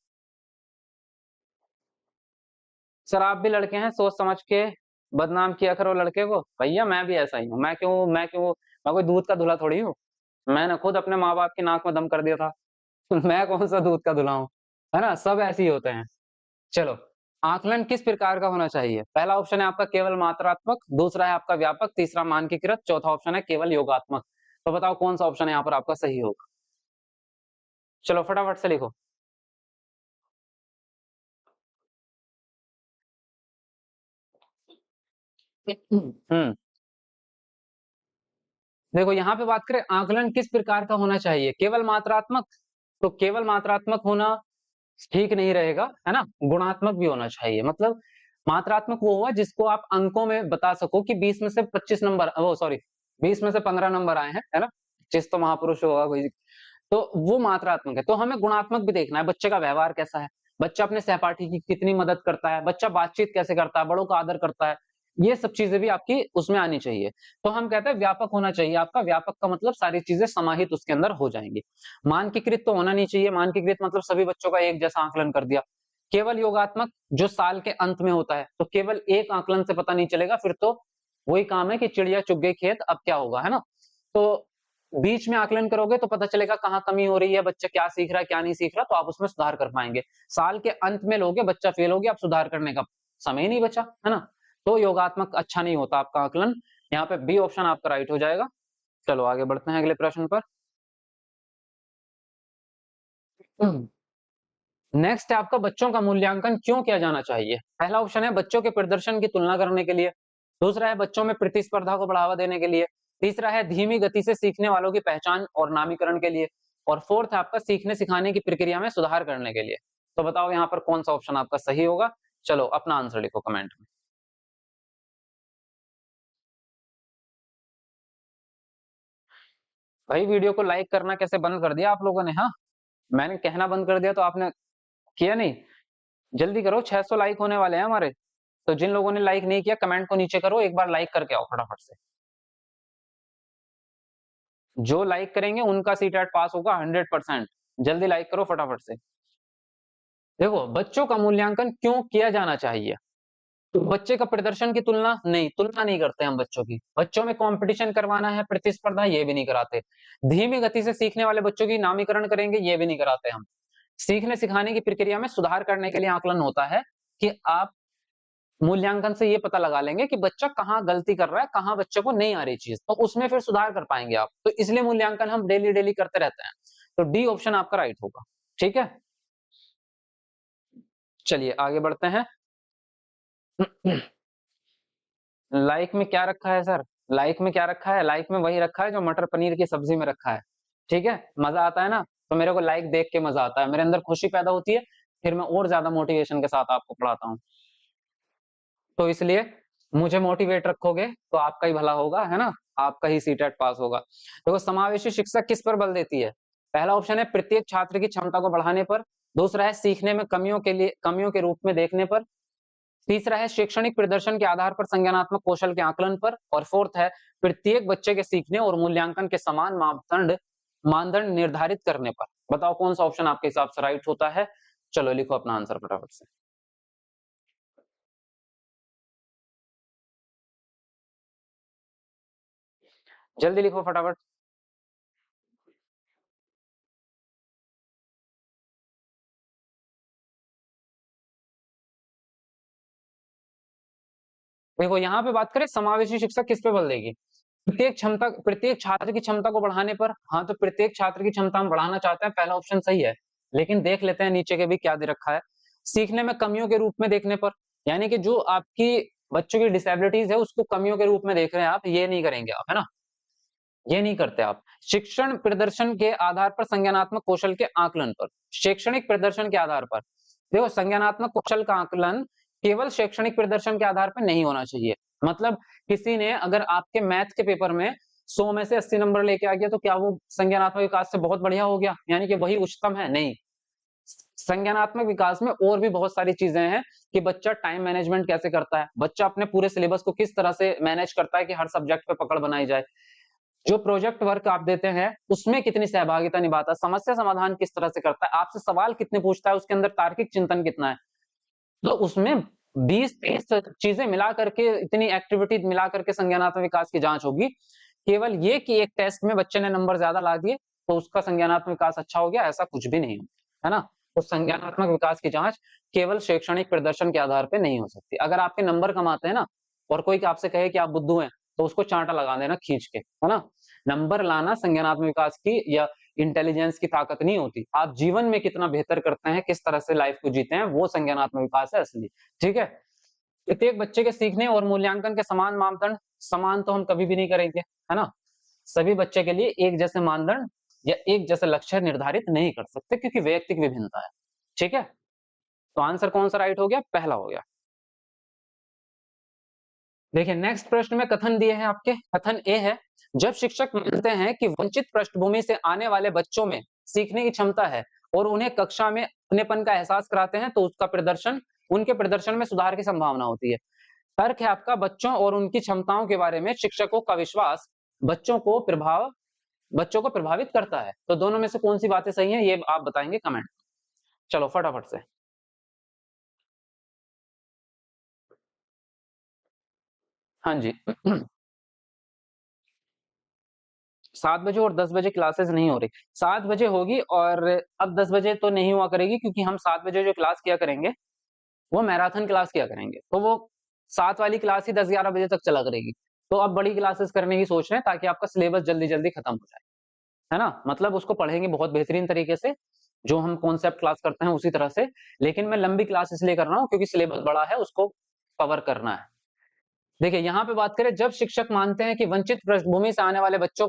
सर आप भी लड़के हैं, सोच समझ के बदनाम किया करो लड़के को। भैया मैं भी ऐसा ही हूँ, मैं कोई दूध का धुला थोड़ी हूँ। मैंने खुद अपने माँ बाप की नाक में दम कर दिया था। मैं कौन सा दूध का धुला हूँ, है ना? सब ऐसे ही होते हैं। चलो, आकलन किस प्रकार का होना चाहिए? पहला ऑप्शन है आपका केवल मात्रात्मक, दूसरा है आपका व्यापक, तीसरा मानकीकृत, चौथा ऑप्शन है केवल योगात्मक। तो बताओ कौन सा ऑप्शन यहाँ पर आपका सही होगा? चलो फटाफट से लिखो। हम्म, देखो यहाँ पे बात करें आकलन किस प्रकार का होना चाहिए, केवल मात्रात्मक, तो केवल मात्रात्मक होना ठीक नहीं रहेगा, है ना? गुणात्मक भी होना चाहिए। मतलब मात्रात्मक वो हुआ जिसको आप अंकों में बता सको कि 20 में से 25 नंबर, वो सॉरी 20 में से 15 नंबर आए हैं, है ना? जिस तो महापुरुष होगा कोई, तो वो मात्रात्मक है। तो हमें गुणात्मक भी देखना है, बच्चे का व्यवहार कैसा है, बच्चा अपने सहपाठी की कितनी मदद करता है, बच्चा बातचीत कैसे करता है, बड़ों का आदर करता है, ये सब चीजें भी आपकी उसमें आनी चाहिए। तो हम कहते हैं व्यापक होना चाहिए आपका, व्यापक का मतलब सारी चीजें समाहित उसके अंदर हो जाएंगी। मानकीकृत तो होना नहीं चाहिए, मानकीकृत मतलब सभी बच्चों का एक जैसा आकलन कर दिया। केवल योगात्मक जो साल के अंत में होता है, तो केवल एक आकलन से पता नहीं चलेगा, फिर तो वही काम है कि चिड़िया चुग गई खेत, अब क्या होगा, है ना। तो बीच में आकलन करोगे तो पता चलेगा कहाँ कमी हो रही है, बच्चा क्या सीख रहा है क्या नहीं सीख रहा, तो आप उसमें सुधार कर पाएंगे। साल के अंत में लोगे बच्चा फेल हो गया, अब सुधार करने का समय ही नहीं बचा, है ना। तो योगात्मक अच्छा नहीं होता आपका आकलन। यहाँ पे बी ऑप्शन आपका राइट हो जाएगा। चलो आगे बढ़ते हैं अगले प्रश्न पर। नेक्स्ट है आपका बच्चों का मूल्यांकन क्यों किया जाना चाहिए। पहला ऑप्शन है बच्चों के प्रदर्शन की तुलना करने के लिए। दूसरा है बच्चों में प्रतिस्पर्धा को बढ़ावा देने के लिए। तीसरा है धीमी गति से सीखने वालों की पहचान और नामीकरण के लिए। और फोर्थ है आपका सीखने सिखाने की प्रक्रिया में सुधार करने के लिए। तो बताओ यहाँ पर कौन सा ऑप्शन आपका सही होगा। चलो अपना आंसर लिखो कमेंट में। भाई वीडियो को लाइक करना कैसे बंद कर दिया आप लोगों ने, हाँ। मैंने कहना बंद कर दिया तो आपने किया नहीं। जल्दी करो, 600 लाइक होने वाले हैं हमारे। तो जिन लोगों ने लाइक नहीं किया कमेंट को नीचे करो, एक बार लाइक करके आओ फटाफट से। जो लाइक करेंगे उनका सीटेट पास होगा 100%। जल्दी लाइक करो फटाफट से। देखो बच्चों का मूल्यांकन क्यों किया जाना चाहिए। तो बच्चे का प्रदर्शन की तुलना नहीं, तुलना नहीं करते हम बच्चों की। बच्चों में कंपटीशन करवाना है, प्रतिस्पर्धा, ये भी नहीं कराते। धीमी गति से सीखने वाले बच्चों की नामीकरण करेंगे, ये भी नहीं कराते हम। सीखने सिखाने की प्रक्रिया में सुधार करने के लिए आकलन होता है कि आप मूल्यांकन से ये पता लगा लेंगे कि बच्चा कहाँ गलती कर रहा है, कहाँ बच्चे को नहीं आ रही चीज, तो उसमें फिर सुधार कर पाएंगे आप। तो इसलिए मूल्यांकन हम डेली डेली करते रहते हैं। तो डी ऑप्शन आपका राइट होगा। ठीक है, चलिए आगे बढ़ते हैं। लाइक में क्या रखा है सर। लाइक में क्या रखा है, लाइक में वही रखा है जो मटर पनीर की सब्जी में रखा है। ठीक है, मजा आता है ना। तो मेरे को लाइक देख के मजा आता है, मेरे अंदर खुशी पैदा होती है, फिर मैं और ज्यादा मोटिवेशन के साथ आपको पढ़ाता हूँ। तो इसलिए मुझे मोटिवेट रखोगे तो आपका ही भला होगा, है ना। आपका ही सीटेट पास होगा। देखो समावेशी शिक्षा किस पर बल देती है। पहला ऑप्शन है प्रत्येक छात्र की क्षमता को बढ़ाने पर। दूसरा है सीखने में कमियों के रूप में देखने पर। तीसरा है शैक्षणिक प्रदर्शन के आधार पर संज्ञानात्मक कौशल के आकलन पर। और फोर्थ है प्रत्येक बच्चे के सीखने और मूल्यांकन के समान मानदंड निर्धारित करने पर। बताओ कौन सा ऑप्शन आपके हिसाब से राइट होता है। चलो लिखो अपना आंसर फटाफट से। जल्दी लिखो फटाफट। देखो यहाँ पे बात करें समावेशी शिक्षा किस पे बल देगी। प्रत्येक छात्र की क्षमता को बढ़ाने पर। हाँ, तो प्रत्येक छात्र की क्षमता हम बढ़ाना चाहते हैं, पहला ऑप्शन सही है। लेकिन देख लेते हैं नीचे के भी क्या दे रखा है। सीखने में कमियों के रूप में देखने पर, यानी कि जो आपकी बच्चों की डिसेबिलिटीज है उसको कमियों के रूप में देख रहे हैं आप, ये नहीं करेंगे आप, है ना। ये नहीं करते आप। शिक्षण प्रदर्शन के आधार पर संज्ञानात्मक कौशल के आकलन पर। शैक्षणिक प्रदर्शन के आधार पर। देखो संज्ञानात्मक कौशल का आकलन केवल शैक्षणिक प्रदर्शन के आधार पर नहीं होना चाहिए। मतलब किसी ने अगर आपके मैथ के पेपर में 100 में से 80 नंबर लेके आ गया तो क्या वो संज्ञानात्मक विकास से बहुत बढ़िया हो गया, यानी कि वही उच्चतम है, नहीं। संज्ञानात्मक विकास में और भी बहुत सारी चीजें हैं कि बच्चा टाइम मैनेजमेंट कैसे करता है, बच्चा अपने पूरे सिलेबस को किस तरह से मैनेज करता है कि हर सब्जेक्ट पे पकड़ बनाई जाए। जो प्रोजेक्ट वर्क आप देते हैं उसमें कितनी सहभागिता निभाता है, समस्या समाधान किस तरह से करता है, आपसे सवाल कितने पूछता है, उसके अंदर तार्किक चिंतन कितना है। तो उसमें 20-30 चीजें मिला करके, इतनी एक्टिविटी मिला करके संज्ञानात्मक विकास की जांच होगी। केवल ये कि एक टेस्ट में बच्चे ने नंबर ज्यादा ला दिए तो उसका संज्ञानात्मक विकास अच्छा हो गया, ऐसा कुछ भी नहीं है ना। तो संज्ञानात्मक विकास की जांच केवल शैक्षणिक प्रदर्शन के आधार पर नहीं हो सकती। अगर आपके नंबर कम आते हैं ना और कोई आपसे कहे कि आप बुद्धू हैं, तो उसको चांटा लगा देना खींच के, है ना। नंबर लाना संज्ञानात्मक विकास की या इंटेलिजेंस की ताकत नहीं होती। आप जीवन में कितना बेहतर करते हैं, किस तरह से लाइफ को जीते हैं, वो संज्ञानात्मक विकास है असली। ठीक है, प्रत्येक बच्चे के सीखने और मूल्यांकन के समान मापदंड, समान तो हम कभी भी नहीं करेंगे, है ना। सभी बच्चे के लिए एक जैसे मानदंड या एक जैसे लक्ष्य निर्धारित नहीं कर सकते क्योंकि व्यक्ति की विभिन्नता है। ठीक है, तो आंसर कौन सा राइट हो गया, पहला हो गया। देखिए नेक्स्ट प्रश्न में कथन दिए हैं आपके। कथन ए है, जब शिक्षक मानते हैं कि वंचित पृष्ठभूमि से आने वाले बच्चों में सीखने की क्षमता है और उन्हें कक्षा में अपनेपन का एहसास कराते हैं तो उसका प्रदर्शन उनके प्रदर्शन में सुधार की संभावना होती है। तर्क है आपका बच्चों और उनकी क्षमताओं के बारे में शिक्षकों का विश्वास बच्चों को प्रभावित करता है। तो दोनों में से कौन सी बातें सही हैं, ये आप बताएंगे कमेंट। चलो फटाफट से। हाँ जी। 7 बजे और 10 बजे क्लासेस नहीं हो रही। 7 बजे होगी, और अब 10 बजे तो नहीं हुआ करेगी, क्योंकि हम 7 बजे जो क्लास किया करेंगे वो मैराथन क्लास किया करेंगे, तो वो 7 वाली क्लास ही 10-11 बजे तक चला करेगी। तो अब बड़ी क्लासेस करने की सोच रहे हैं, ताकि आपका सिलेबस जल्दी जल्दी खत्म हो जाए, है ना? मतलब उसको पढ़ेंगे बहुत बेहतरीन तरीके से, जो हम कॉन्सेप्ट क्लास करते हैं उसी तरह से। लेकिन मैं लंबी क्लास इसलिए कर रहा हूँ क्योंकि सिलेबस बड़ा है, उसको कवर करना है। देखिए यहाँ पे बात करें, जब शिक्षक मानते हैं कि वंचित पृष्ठभूमि से आने वाले बच्चों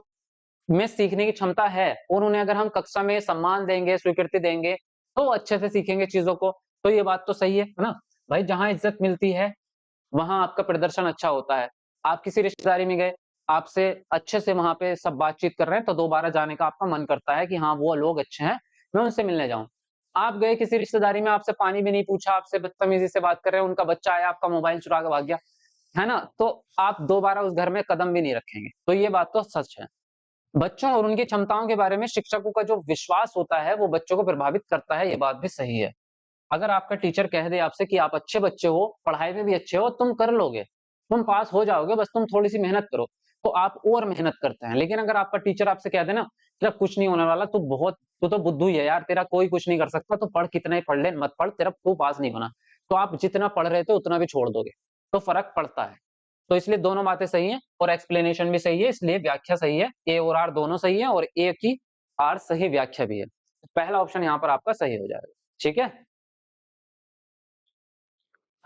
में सीखने की क्षमता है, और उन्हें अगर हम कक्षा में सम्मान देंगे, स्वीकृति देंगे, तो वो अच्छे से सीखेंगे चीजों को। तो ये बात तो सही है ना? भाई जहाँ इज्जत मिलती है, वहाँ आपका प्रदर्शन अच्छा होता है। आप किसी रिश्तेदारी में गए, आपसे अच्छे से वहाँ पे सब बातचीत कर रहे हैं, तो दोबारा जाने का आपका मन करता है कि हाँ, वो लोग अच्छे हैं, मैं उनसे मिलने जाऊँ। आप गए किसी रिश्तेदारी में, आपसे पानी भी नहीं पूछा, आपसे बदतमीजी से बात कर रहे हैं, उनका बच्चा आया, आपका मोबाइल चुरा के भाग गया, है ना? तो आप दोबारा उस घर में कदम भी नहीं रखेंगे। तो ये बात तो सच है। बच्चों और उनकी क्षमताओं के बारे में शिक्षकों का जो विश्वास होता है, वो बच्चों को प्रभावित करता है, ये बात भी सही है। अगर आपका टीचर कह दे आपसे कि आप अच्छे बच्चे हो, पढ़ाई में भी अच्छे हो, तुम कर लोगे, तुम पास हो जाओगे, बस तुम थोड़ी-सी मेहनत करो, तो आप और मेहनत करते हैं। लेकिन अगर आपका टीचर आपसे कह दे ना, "तेरा कुछ नहीं होने वाला, तू तो बुद्धू ही है यार, तेरा कोई कुछ नहीं कर सकता, तू पढ़ कितना ही पढ़ ले, मत पढ़, तेरा तू पास नहीं होना।" तो आप जितना पढ़ रहे थे, उतना भी छोड़ दोगे, तो फ़र्क पड़ता है। तो इसलिए दोनों बातें सही हैं, और एक्सप्लेनेशन भी सही है, इसलिए व्याख्या सही है। ए और आर दोनों सही है, और ए की आर सही व्याख्या भी है। पहला ऑप्शन यहाँ पर आपका सही हो जाएगा। ठीक है?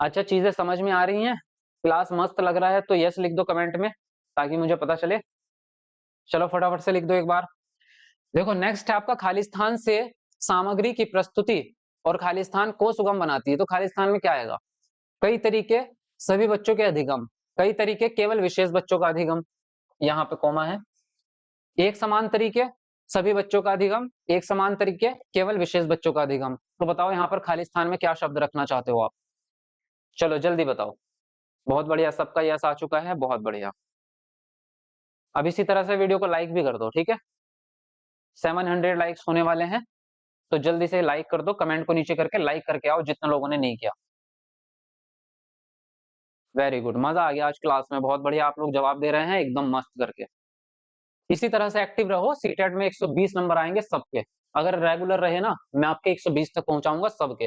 अच्छा, चीज़ें समझ में आ रही हैं? क्लास मस्त लग रहा है तो यस लिख दो कमेंट में, ताकि मुझे पता चले। चलो फटाफट से लिख दो एक बार। देखो नेक्स्ट है आपका, खालिस्तान से सामग्री की प्रस्तुति और खालिस्तान को सुगम बनाती है। तो खालिस्तान में क्या आएगा? कई तरीके, सभी बच्चों के अधिगम, कई तरीके, केवल विशेष बच्चों का अधिगम, यहाँ पे कॉमा है। एक समान तरीके, सभी बच्चों का अधिगम, एक समान तरीके, केवल विशेष बच्चों का अधिगम। तो बताओ यहाँ पर खालिस्तान में क्या शब्द रखना चाहते हो आप? चलो जल्दी बताओ। बहुत बढ़िया, सबका यस आ चुका है, बहुत बढ़िया। अब इसी तरह से वीडियो को लाइक भी कर दो, ठीक है? 700 लाइक्स होने वाले हैं, तो जल्दी से लाइक कर दो, कमेंट को नीचे करके लाइक करके आओ, जितने लोगों ने नहीं किया। वेरी गुड, मजा आ गया आज क्लास में, बहुत बढ़िया, आप लोग जवाब दे रहे हैं एकदम मस्त करके। इसी तरह से एक्टिव रहो, सीटेट में 120 नंबर आएंगे सबके। अगर रेगुलर रहे ना, मैं आपके 120 तक पहुंचाऊंगा सबके।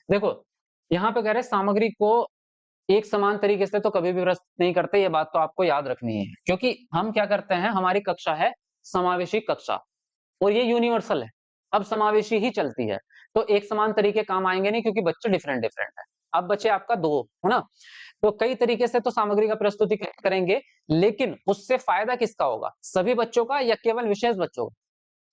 देखो यहाँ पे कह रहे सामग्री को एक समान तरीके से तो कभी भी प्रस्तुत नहीं करते, ये बात तो आपको याद रखनी है, क्योंकि हम क्या करते हैं, हमारी कक्षा है समावेशी कक्षा, और ये यूनिवर्सल है। अब समावेशी ही चलती है, तो एक समान तरीके काम आएंगे नहीं, क्योंकि बच्चे डिफरेंट डिफरेंट है। अब बच्चे आपका दो, है ना? तो कई तरीके से तो सामग्री का प्रस्तुति करेंगे, लेकिन उससे फायदा किसका होगा, सभी बच्चों का या केवल विशेष बच्चों का?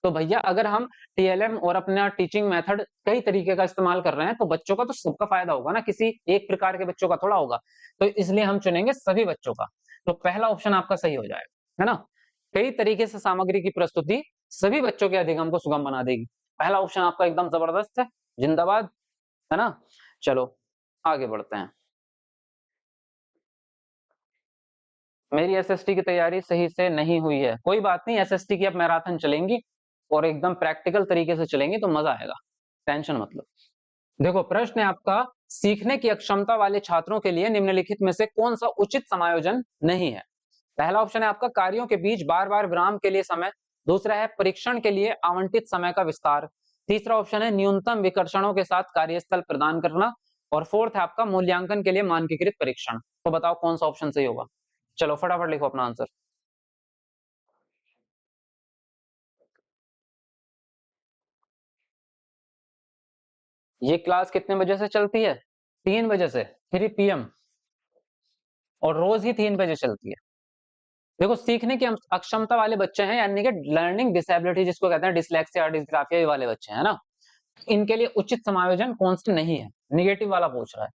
तो भैया अगर हम टीएलएम और अपना टीचिंग मेथड कई तरीके का इस्तेमाल कर रहे हैं, तो बच्चों का तो सबका फायदा होगा ना, किसी एक प्रकार के बच्चों का थोड़ा होगा। तो इसलिए हम चुनेंगे सभी बच्चों का। तो पहला ऑप्शन आपका सही हो जाएगा, है ना? कई तरीके से सामग्री की प्रस्तुति सभी बच्चों के अधिगम को सुगम बना देगी। पहला ऑप्शन आपका एकदम जबरदस्त है, जिंदाबाद, है ना? चलो आगे बढ़ते हैं। मेरी एसएसटी की तैयारी सही से नहीं हुई है, कोई बात नहीं, एसएसटी की अब मैराथन चलेंगी, और एकदम प्रैक्टिकल तरीके से चलेंगी, तो मजा आएगा, टेंशन मत लो। देखो प्रश्न है आपका, सीखने की अक्षमता वाले छात्रों के लिए निम्नलिखित में से कौन सा उचित समायोजन नहीं है? पहला ऑप्शन है आपका, कार्यों के बीच बार बार विराम के लिए समय। दूसरा है परीक्षण के लिए आवंटित समय का विस्तार। तीसरा ऑप्शन है न्यूनतम विकर्षणों के साथ कार्यस्थल प्रदान करना। और फोर्थ है आपका, मूल्यांकन के लिए मानकीकृत परीक्षण। तो बताओ कौन सा ऑप्शन सही होगा? चलो फटाफट लिखो अपना आंसर। ये क्लास कितने बजे से चलती है? 3 बजे से, 3 PM, और रोज ही 3 बजे चलती है। देखो सीखने की अक्षमता वाले बच्चे हैं, यानी कि लर्निंग डिसेबिलिटी जिसको कहते हैं, डिसलेक्सिया डिसग्राफिया वाले बच्चे हैं ना, इनके लिए उचित समायोजन कौन सा नहीं है? निगेटिव वाला पूछ रहा है।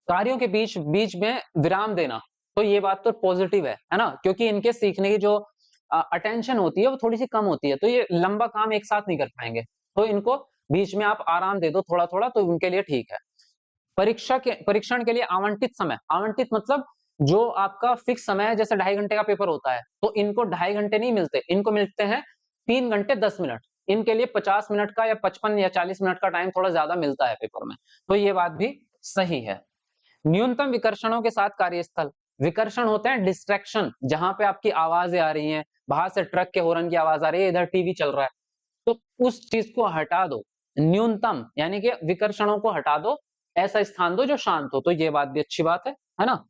कार्यों के बीच बीच में विराम देना, तो ये बात तो पॉजिटिव है ना? क्योंकि इनके सीखने की जो अटेंशन होती है वो थोड़ी सी कम होती है, तो ये लंबा काम एक साथ नहीं कर पाएंगे, तो इनको बीच में आप आराम दे दो थोड़ा थोड़ा, तो उनके लिए ठीक है। परीक्षण के लिए आवंटित समय, आवंटित मतलब जो आपका फिक्स समय है, जैसे 2.5 घंटे का पेपर होता है, तो इनको 2.5 घंटे नहीं मिलते, इनको मिलते हैं 3 घंटे 10 मिनट। इनके लिए 50 मिनट का या 55 या 40 मिनट का टाइम थोड़ा ज्यादा मिलता है पेपर में, तो ये बात भी सही है। न्यूनतम विकर्षणों के साथ कार्यस्थल, विकर्षण होते हैं डिस्ट्रैक्शन, जहां पे आपकी आवाजें आ रही हैं, बाहर से ट्रक के हॉर्न की आवाज आ रही है, इधर टीवी चल रहा है, तो उस चीज को हटा दो। न्यूनतम यानी कि विकर्षणों को हटा दो, ऐसा स्थान दो जो शांत हो, तो ये बात भी अच्छी बात है ना।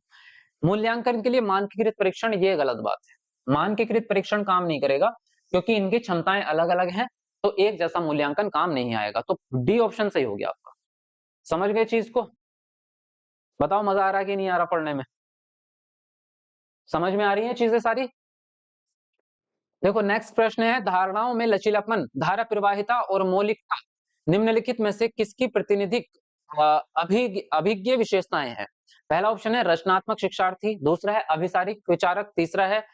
मूल्यांकन के लिए मानकीकृत परीक्षण, ये गलत बात है। मानकीकृत परीक्षण काम नहीं करेगा, क्योंकि इनकी क्षमताएं अलग अलग हैं, तो एक जैसा मूल्यांकन काम नहीं आएगा। तो डी ऑप्शन सही हो गया आपका। समझ गए चीज को? बताओ मजा आ रहा है कि नहीं आ रहा पढ़ने में? समझ में आ रही है चीजें सारी? देखो नेक्स्ट प्रश्न है, धारणाओं में लचीलापन, धारा प्रवाहिता और मौलिकता निम्नलिखित में से किसकी प्रतिनिधिक अभिज्ञ विशेषताएं हैं? पहला ऑप्शन है रचनात्मक शिक्षार्थी, दूसरा है अभिसारिक विचारक, तीसरा है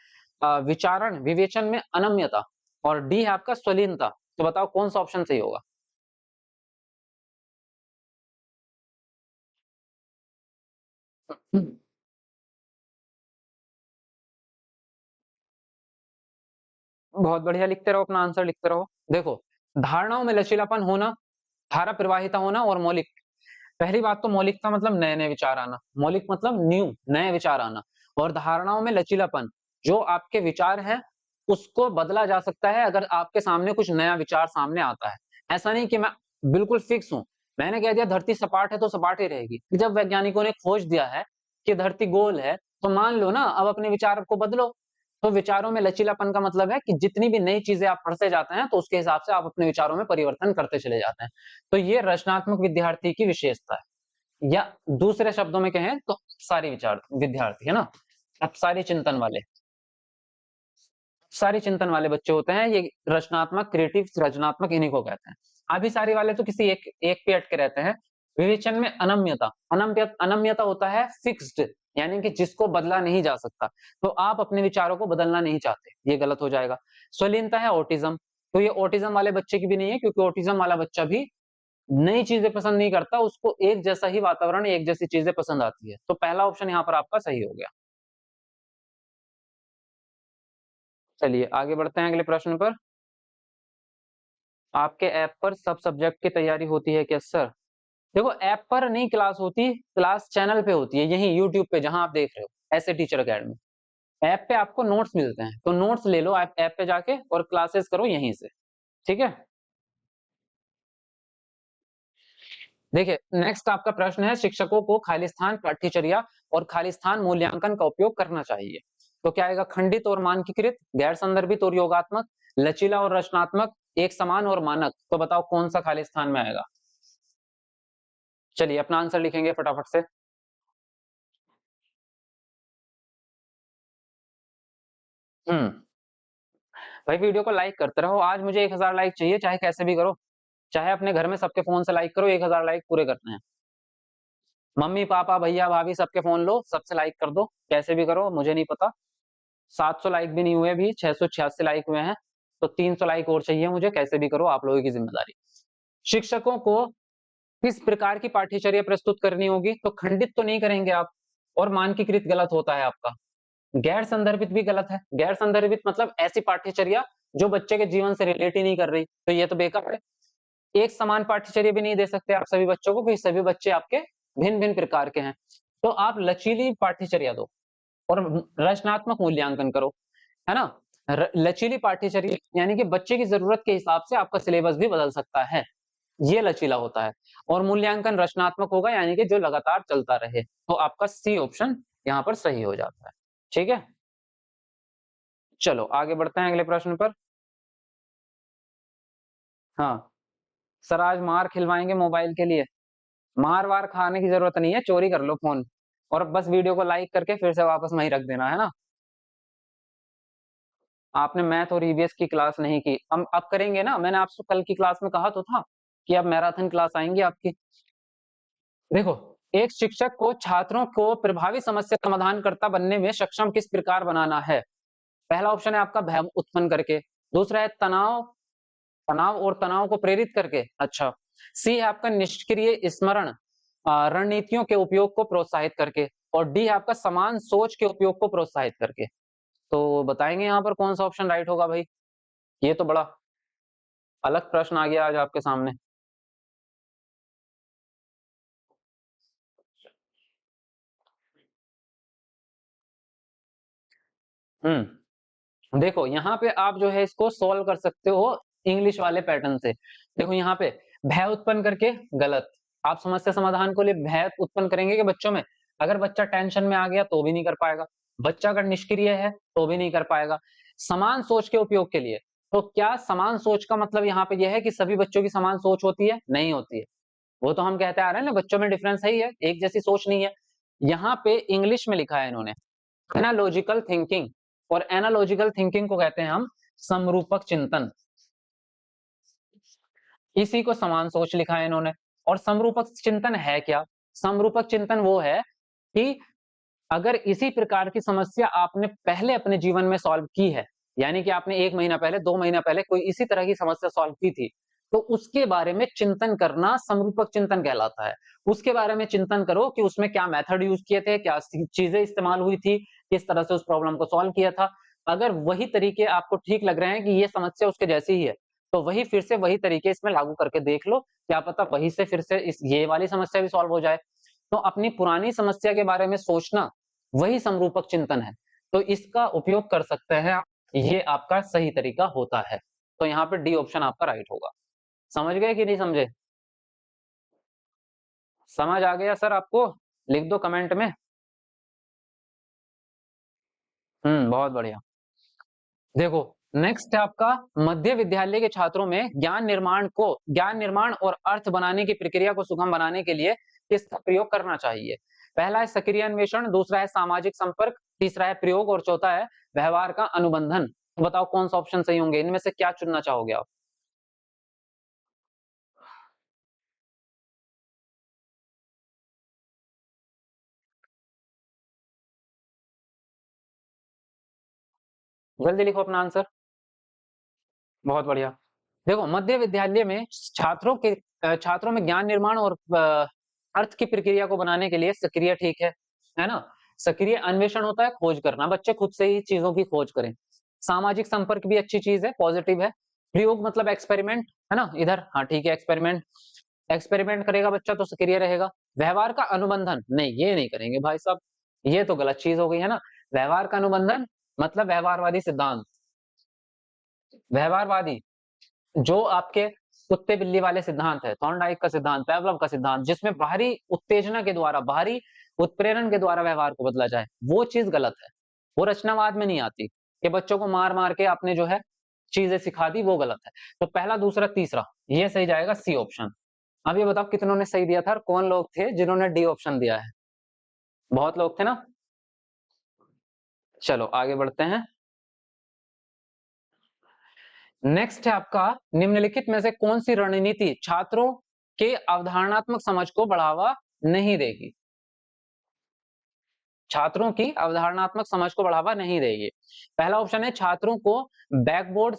विचारण विवेचन में अनम्यता, और डी है आपका स्वलीनता। तो बताओ कौन सा ऑप्शन सही होगा? बहुत बढ़िया, लिखते रहो, अपना आंसर लिखते रहो। देखो, धारणाओं में लचीलापन होना, धारा प्रवाहिता होना और मौलिक। पहली बात तो मौलिकता मतलब नए नए विचार आना, मौलिक मतलब न्यू, नए विचार आना, और धारणाओं में लचीलापन, जो आपके विचार है उसको बदला जा सकता है अगर आपके सामने कुछ नया विचार सामने आता है। ऐसा नहीं कि मैं बिल्कुल फिक्स हूं, मैंने कह दिया धरती सपाट है तो सपाट ही रहेगी। जब वैज्ञानिकों ने खोज दिया है कि धरती गोल है, तो मान लो ना, अब अपने विचार को बदलो। तो विचारों में लचीलापन का मतलब है कि जितनी भी नई चीजें आप पढ़ते जाते हैं, तो उसके हिसाब से आप अपने विचारों में परिवर्तन करते चले जाते हैं। तो ये रचनात्मक विद्यार्थी की विशेषता है, या दूसरे शब्दों में कहें तो सारी विचार विद्यार्थी है ना, अब सारी चिंतन वाले, सारी चिंतन वाले बच्चे होते हैं ये रचनात्मक, क्रिएटिव, रचनात्मक, इन्हीं को कहते हैं। अभी सारी वाले तो किसी एक एक पे अटके रहते हैं। विवेचन में अनम्यता, अनम्यता होता है फिक्स्ड, यानी कि जिसको बदला नहीं जा सकता। तो आप अपने विचारों को बदलना नहीं चाहते, ये गलत हो जाएगा। स्वलीनता है ऑटिज्म, तो ये ऑटिज्म वाले बच्चे की भी नहीं है, क्योंकि ऑटिज्म वाला बच्चा भी नई चीजें पसंद नहीं करता, उसको एक जैसा ही वातावरण, एक जैसी चीजें पसंद आती है। तो पहला ऑप्शन यहाँ पर आपका सही हो गया। चलिए आगे बढ़ते हैं अगले प्रश्न पर। आपके ऐप पर सब सब्जेक्ट की तैयारी होती है क्या सर? देखो, ऐप पर नहीं क्लास होती, क्लास चैनल पे होती है, यही यूट्यूब पे जहां आप देख रहे हो, ऐसे टीचर अकेडमी। ऐप पे आपको नोट्स मिलते हैं, तो नोट्स ले लो आप ऐप पे जाके और क्लासेस करो यहीं से। ठीक है, देखिए नेक्स्ट आपका प्रश्न है, शिक्षकों को खालिस्तान पाठ्यचर्या और खालिस्तान मूल्यांकन का उपयोग करना चाहिए। तो क्या आएगा? खंडित और मानकीकृत, गैर संदर्भित और योगात्मक, लचीला और रचनात्मक, एक समान और मानक। तो बताओ कौन सा खालिस्तान में आएगा? चलिए अपना आंसर लिखेंगे फटाफट से। हम्म, भाई वीडियो को लाइक करते रहो, आज मुझे 1000 लाइक चाहिए, चाहे कैसे भी करो, चाहे अपने घर में सबके फोन से लाइक करो, 1000 लाइक पूरे करने हैं। मम्मी पापा भैया भाभी सबके फोन लो, सबसे लाइक कर दो, कैसे भी करो, मुझे नहीं पता। 700 लाइक भी नहीं हुए, अभी 686 लाइक हुए हैं, तो 300 लाइक और चाहिए मुझे, कैसे भी करो, आप लोगों की जिम्मेदारी। शिक्षकों को किस प्रकार की पाठ्यचर्या प्रस्तुत करनी होगी? तो खंडित तो नहीं करेंगे आप, और मानकीकृत गलत होता है आपका, गैर संदर्भित भी गलत है। गैर संदर्भित मतलब ऐसी पाठ्यचर्या जो बच्चे के जीवन से रिलेट ही नहीं कर रही, तो ये तो बेकार है। एक समान पाठ्यचर्या भी नहीं दे सकते आप सभी बच्चों को, क्योंकि सभी बच्चे आपके भिन्न भिन्न प्रकार के हैं। तो आप लचीली पाठ्यचर्या दो और रचनात्मक मूल्यांकन करो, है ना। लचीली पाठ्यचर्या यानी कि बच्चे की जरूरत के हिसाब से आपका सिलेबस भी बदल सकता है, ये लचीला होता है। और मूल्यांकन रचनात्मक होगा, यानी कि जो लगातार चलता रहे। तो आपका सी ऑप्शन यहाँ पर सही हो जाता है। ठीक है, चलो आगे बढ़ते हैं अगले प्रश्न पर। हाँ सर, आज मार खिलवाएंगे मोबाइल के लिए। मार वार खाने की जरूरत नहीं है, चोरी कर लो फोन, और बस वीडियो को लाइक करके फिर से वापस वहीं रख देना, है ना। आपने मैथ और ईवीएस की क्लास नहीं की, हम अब करेंगे ना, मैंने आपसे कल की क्लास में कहा तो था कि अब मैराथन क्लास आएंगी आपकी। देखो, एक शिक्षक को छात्रों को प्रभावी समस्या समाधानकर्ता बनने में सक्षम किस प्रकार बनाना है? पहला ऑप्शन है आपका भय उत्पन्न करके, दूसरा है तनाव, तनाव और तनाव को प्रेरित करके, अच्छा। सी है आपका निष्क्रिय स्मरण, रणनीतियों के उपयोग को प्रोत्साहित करके, और डी है आपका समान सोच के उपयोग को प्रोत्साहित करके। तो बताएंगे यहाँ पर कौन सा ऑप्शन राइट होगा भाई? ये तो बड़ा अलग प्रश्न आ गया आज आपके सामने। देखो यहाँ पे आप जो है इसको सॉल्व कर सकते हो इंग्लिश वाले पैटर्न से। देखो यहाँ पे भय उत्पन्न करके गलत। आप समस्या समाधान को लिए भय उत्पन्न करेंगे कि बच्चों में, अगर बच्चा टेंशन में आ गया तो भी नहीं कर पाएगा, बच्चा अगर निष्क्रिय है तो भी नहीं कर पाएगा। समान सोच के उपयोग के लिए, तो क्या समान सोच का मतलब यहाँ पे यह है कि सभी बच्चों की समान सोच होती है? नहीं होती है। वो तो हम कहते आ रहे हैं ना, बच्चों में डिफरेंस है ही है, एक जैसी सोच नहीं है। यहाँ पे इंग्लिश में लिखा है इन्होंने एनालॉजिकल थिंकिंग, और एनालॉजिकल थिंकिंग को कहते हैं हम समरूपक चिंतन। इसी को समान सोच लिखा है इन्होंने। और समरूपक चिंतन है क्या? समरूपक चिंतन वो है कि अगर इसी प्रकार की समस्या आपने पहले अपने जीवन में सॉल्व की है, यानी कि आपने 1 महीना पहले, 2 महीना पहले कोई इसी तरह की समस्या सॉल्व की थी, तो उसके बारे में चिंतन करना समरूपक चिंतन कहलाता है। उसके बारे में चिंतन करो कि उसमें क्या मेथड यूज किए थे, क्या चीजें इस्तेमाल हुई थी, किस तरह से उस प्रॉब्लम को सॉल्व किया था। अगर वही तरीके आपको ठीक लग रहे हैं कि ये समस्या उसके जैसी ही है, तो वही फिर से वही तरीके इसमें लागू करके देख लो, क्या पता वही से फिर से इस ये वाली समस्या भी सॉल्व हो जाए। तो अपनी पुरानी समस्या के बारे में सोचना वही समरूपक चिंतन है। तो इसका उपयोग कर सकते हैं आप, ये आपका सही तरीका होता है। तो यहाँ पे डी ऑप्शन आपका राइट होगा। समझ गए कि नहीं समझे? समझ आ गया सर आपको? लिख दो कमेंट में। बहुत बढ़िया। देखो नेक्स्ट है आपका, मध्य विद्यालय के छात्रों में ज्ञान निर्माण और अर्थ बनाने की प्रक्रिया को सुगम बनाने के लिए किसका प्रयोग करना चाहिए? पहला है सक्रिय अन्वेषण, दूसरा है सामाजिक संपर्क, तीसरा है प्रयोग, और चौथा है व्यवहार का अनुबंधन। तो बताओ कौन सा ऑप्शन सही होंगे, इनमें से क्या चुनना चाहोगे आप? जल्दी लिखो अपना आंसर। बहुत बढ़िया। देखो मध्य विद्यालय में छात्रों में ज्ञान निर्माण और अर्थ की प्रक्रिया को बनाने के लिए सक्रिय ठीक है ना? सक्रिय अन्वेषण होता है खोज करना, बच्चे खुद से ही चीजों की खोज करें। सामाजिक संपर्क भी अच्छी चीज है, पॉजिटिव है। प्रयोग मतलब एक्सपेरिमेंट, है ना? इधर हाँ ठीक है, एक्सपेरिमेंट। एक्सपेरिमेंट करेगा बच्चा तो सक्रिय रहेगा। व्यवहार का अनुबंधन, नहीं ये नहीं करेंगे भाई साहब, ये तो गलत चीज हो गई है ना। व्यवहार का अनुबंधन मतलब व्यवहारवादी सिद्धांत। व्यवहारवादी जो आपके कुत्ते बिल्ली वाले सिद्धांत है, थॉर्नडाइक का सिद्धांत, पेवलव का सिद्धांत, जिसमें बाहरी उत्तेजना के द्वारा, बाहरी उत्प्रेरण के द्वारा व्यवहार को बदला जाए, वो चीज गलत है। वो रचनावाद में नहीं आती कि बच्चों को मार मार के आपने जो है चीजें सिखा दी, वो गलत है। तो पहला दूसरा तीसरा ये सही जाएगा, सी ऑप्शन। अब ये बताओ कितनों ने सही दिया था और कौन लोग थे जिन्होंने डी ऑप्शन दिया है? बहुत लोग थे ना। चलो आगे बढ़ते हैं। नेक्स्ट है आपका, निम्नलिखित में से कौन सी रणनीति छात्रों के अवधारणात्मक समझ को बढ़ावा नहीं देगी? छात्रों की अवधारणात्मक समझ को बढ़ावा नहीं देगी। पहला ऑप्शन है छात्रों को ब्लैक बोर्ड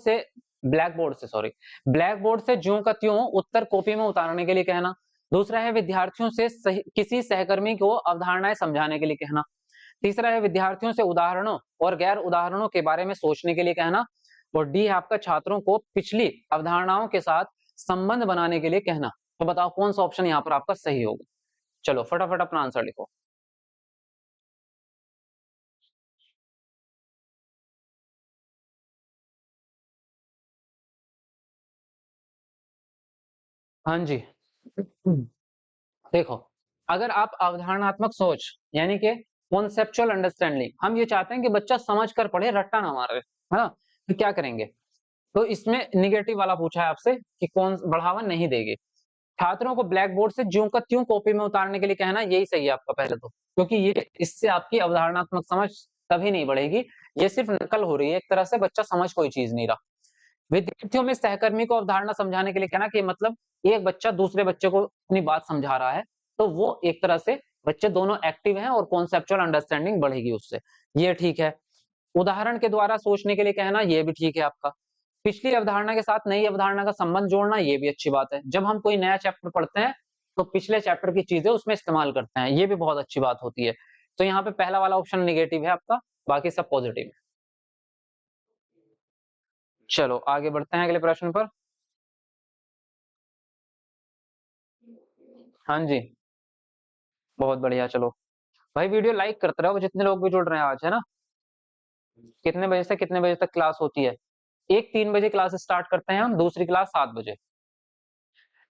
से ज्यों का त्यों उत्तर कॉपी में उतारने के लिए कहना। दूसरा है विद्यार्थियों से किसी सहकर्मी को अवधारणाएं समझाने के लिए कहना। तीसरा है विद्यार्थियों से उदाहरणों और गैर उदाहरणों के बारे में सोचने के लिए कहना। और डी है आपका छात्रों को पिछली अवधारणाओं के साथ संबंध बनाने के लिए कहना। तो बताओ कौन सा ऑप्शन यहाँ पर आपका सही होगा? चलो फटाफट अपना आंसर लिखो। हाँ जी। देखो अगर आप अवधारणात्मक सोच यानी कि कॉन्सेप्चुअल अंडरस्टैंडिंग, हम ये चाहते हैं कि बच्चा समझ कर पढ़े, रट्टा ना मारे, है ना? तो क्या करेंगे? तो इसमें निगेटिव वाला पूछा है आपसे कि कौन बढ़ावा नहीं देगी। छात्रों को ब्लैक बोर्ड से ज्यों का त्यों कॉपी में उतारने के लिए कहना, यही सही है आपका पहले तो, क्योंकि ये इससे आपकी अवधारणात्मक समझ कभी नहीं बढ़ेगी। ये सिर्फ नकल हो रही है एक तरह से, बच्चा समझ कोई चीज नहीं रहा। विद्यार्थियों में सहकर्मी को अवधारणा समझाने के लिए कहना कि मतलब एक बच्चा दूसरे बच्चे को अपनी बात समझा रहा है, तो वो एक तरह से बच्चे दोनों एक्टिव हैं और कॉन्सेप्चुअल अंडरस्टैंडिंग बढ़ेगी उससे, ये ठीक है। उदाहरण के द्वारा सोचने के लिए कहना, ये भी ठीक है आपका। पिछली अवधारणा के साथ नई अवधारणा का संबंध जोड़ना, ये भी अच्छी बात है। जब हम कोई नया चैप्टर पढ़ते हैं तो पिछले चैप्टर की चीजें उसमें इस्तेमाल करते हैं, ये भी बहुत अच्छी बात होती है। तो यहाँ पे पहला वाला ऑप्शन नेगेटिव है आपका, बाकी सब पॉजिटिव है। चलो आगे बढ़ते हैं अगले प्रश्न पर। हाँ जी, बहुत बढ़िया। चलो भाई वीडियो लाइक करते रहो, जितने लोग भी जुड़ रहे हैं आज, है ना। कितने बजे से कितने बजे तक क्लास होती है? एक 3 बजे क्लास स्टार्ट करते हैं हम, दूसरी क्लास 7 बजे।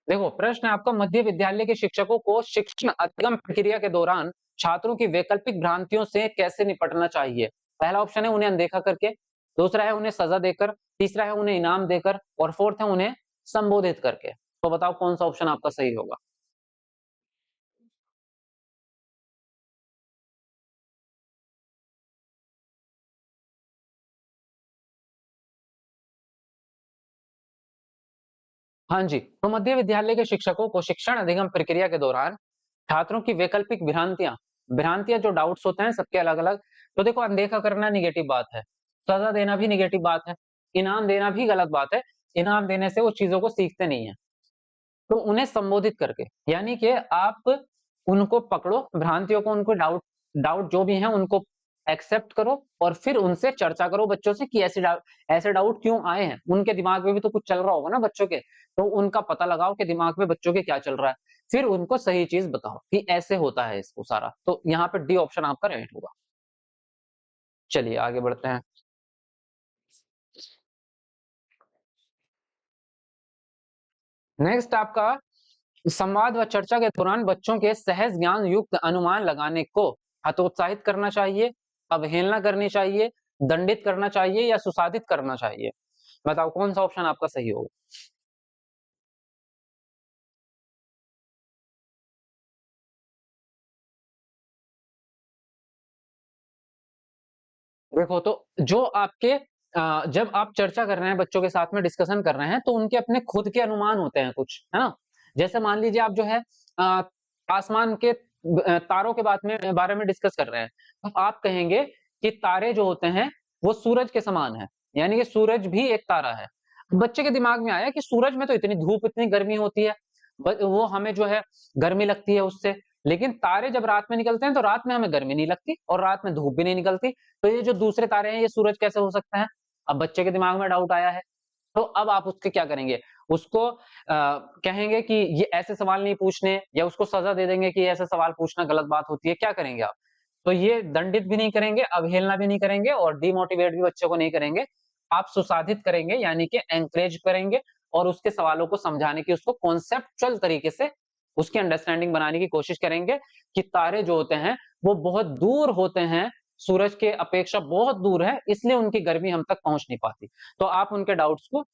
देखो प्रश्न है आपका, मध्य विद्यालय के शिक्षकों को शिक्षण अधिगम प्रक्रिया के दौरान छात्रों की वैकल्पिक भ्रांतियों से कैसे निपटना चाहिए? पहला ऑप्शन है उन्हें अनदेखा करके, दूसरा है उन्हें सजा देकर, तीसरा है उन्हें इनाम देकर, और फोर्थ है उन्हें संबोधित करके। तो बताओ कौन सा ऑप्शन आपका सही होगा? हाँ जी, तो मध्य विद्यालय के शिक्षकों को शिक्षण अधिगम प्रक्रिया के दौरान छात्रों की वैकल्पिक भ्रांतियां भ्रांतियां जो डाउट्स होते हैं सबके अलग अलग। तो देखो अनदेखा करना निगेटिव बात है, सजा देना भी निगेटिव बात है, इनाम देना भी गलत बात है। इनाम देने से वो चीजों को सीखते नहीं है। तो उन्हें संबोधित करके, यानी कि आप उनको पकड़ो, भ्रांतियों को, उनको डाउट डाउट जो भी हैं उनको एक्सेप्ट करो, और फिर उनसे चर्चा करो बच्चों से कि ऐसे डाउट क्यों आए हैं। उनके दिमाग में भी तो कुछ चल रहा होगा ना बच्चों के, तो उनका पता लगाओ कि दिमाग में बच्चों के क्या चल रहा है, फिर उनको सही चीज बताओ कि ऐसे होता है इसको सारा। तो यहाँ पे डी ऑप्शन आपका राइट होगा। चलिए आगे बढ़ते हैं। नेक्स्ट आपका, संवाद व चर्चा के दौरान बच्चों के सहज ज्ञान युक्त अनुमान लगाने को हतोत्साहित करना चाहिए, अवहेलना करनी चाहिए, दंडित करना चाहिए या सुसाधित करना चाहिए? बताओ कौन सा ऑप्शन आपका सही होगा? देखो तो जो आपके जब आप चर्चा कर रहे हैं बच्चों के साथ में, डिस्कशन कर रहे हैं, तो उनके अपने खुद के अनुमान होते हैं कुछ, है ना। जैसे मान लीजिए आप जो है अ, आसमान के तारों के बारे में डिस्कस कर रहे हैं, तो आप कहेंगे कि तारे जो होते हैं वो सूरज के समान है, यानी कि सूरज भी एक तारा है। बच्चे के दिमाग में आया कि सूरज में तो इतनी धूप, इतनी गर्मी होती है, वो हमें जो है गर्मी लगती है उससे, लेकिन तारे जब रात में निकलते हैं तो रात में हमें गर्मी नहीं लगती और रात में धूप भी नहीं निकलती। तो ये जो दूसरे तारे हैं ये सूरज कैसे हो सकता है? अब बच्चे के दिमाग में डाउट आया है, तो अब आप उसके क्या करेंगे? उसको कहेंगे कि ये ऐसे सवाल नहीं पूछने, या उसको सजा दे देंगे कि ऐसे सवाल पूछना गलत बात होती है, क्या करेंगे आप? तो ये दंडित भी नहीं करेंगे, अवहेलना भी नहीं करेंगे और डिमोटिवेट भी बच्चों को नहीं करेंगे। आप सुसाधित करेंगे, यानी कि एनकरेज करेंगे और उसके सवालों को समझाने की, उसको कॉन्सेप्चुअल तरीके से उसकी अंडरस्टैंडिंग बनाने की कोशिश करेंगे कि तारे जो होते हैं वो बहुत दूर होते हैं, सूरज के अपेक्षा बहुत दूर है, इसलिए उनकी गर्मी हम तक पहुंच नहीं पाती। तो आप उनके डाउट्स को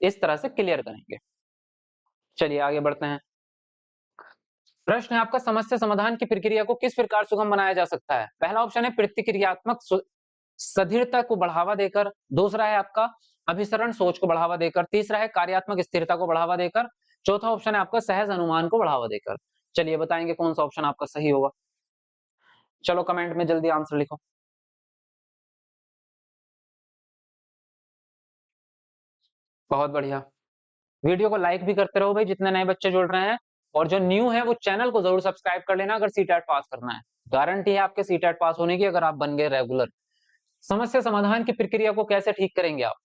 इस तरह से क्लियर करेंगे। चलिए आगे बढ़ते हैं। प्रश्न है आपका, समस्या समाधान की प्रक्रिया को किस प्रकार सुगम बनाया जा सकता है? पहला ऑप्शन है प्रतिक्रियात्मक सधिरता को बढ़ावा देकर, दूसरा है आपका अभिसरण सोच को बढ़ावा देकर, तीसरा है कार्यात्मक स्थिरता को बढ़ावा देकर, चौथा ऑप्शन है आपका सहज अनुमान को बढ़ावा देकर। चलिए बताएंगे कौन सा ऑप्शन आपका सही होगा? चलो कमेंट में जल्दी आंसर लिखो। बहुत बढ़िया। वीडियो को लाइक भी करते रहो भाई, जितने नए बच्चे जुड़ रहे हैं, और जो न्यू है वो चैनल को जरूर सब्सक्राइब कर लेना अगर सीटेट पास करना है। गारंटी है आपके सीटेट पास होने की, अगर आप बन गए रेगुलर। समस्या समाधान की प्रक्रिया को कैसे ठीक करेंगे आप?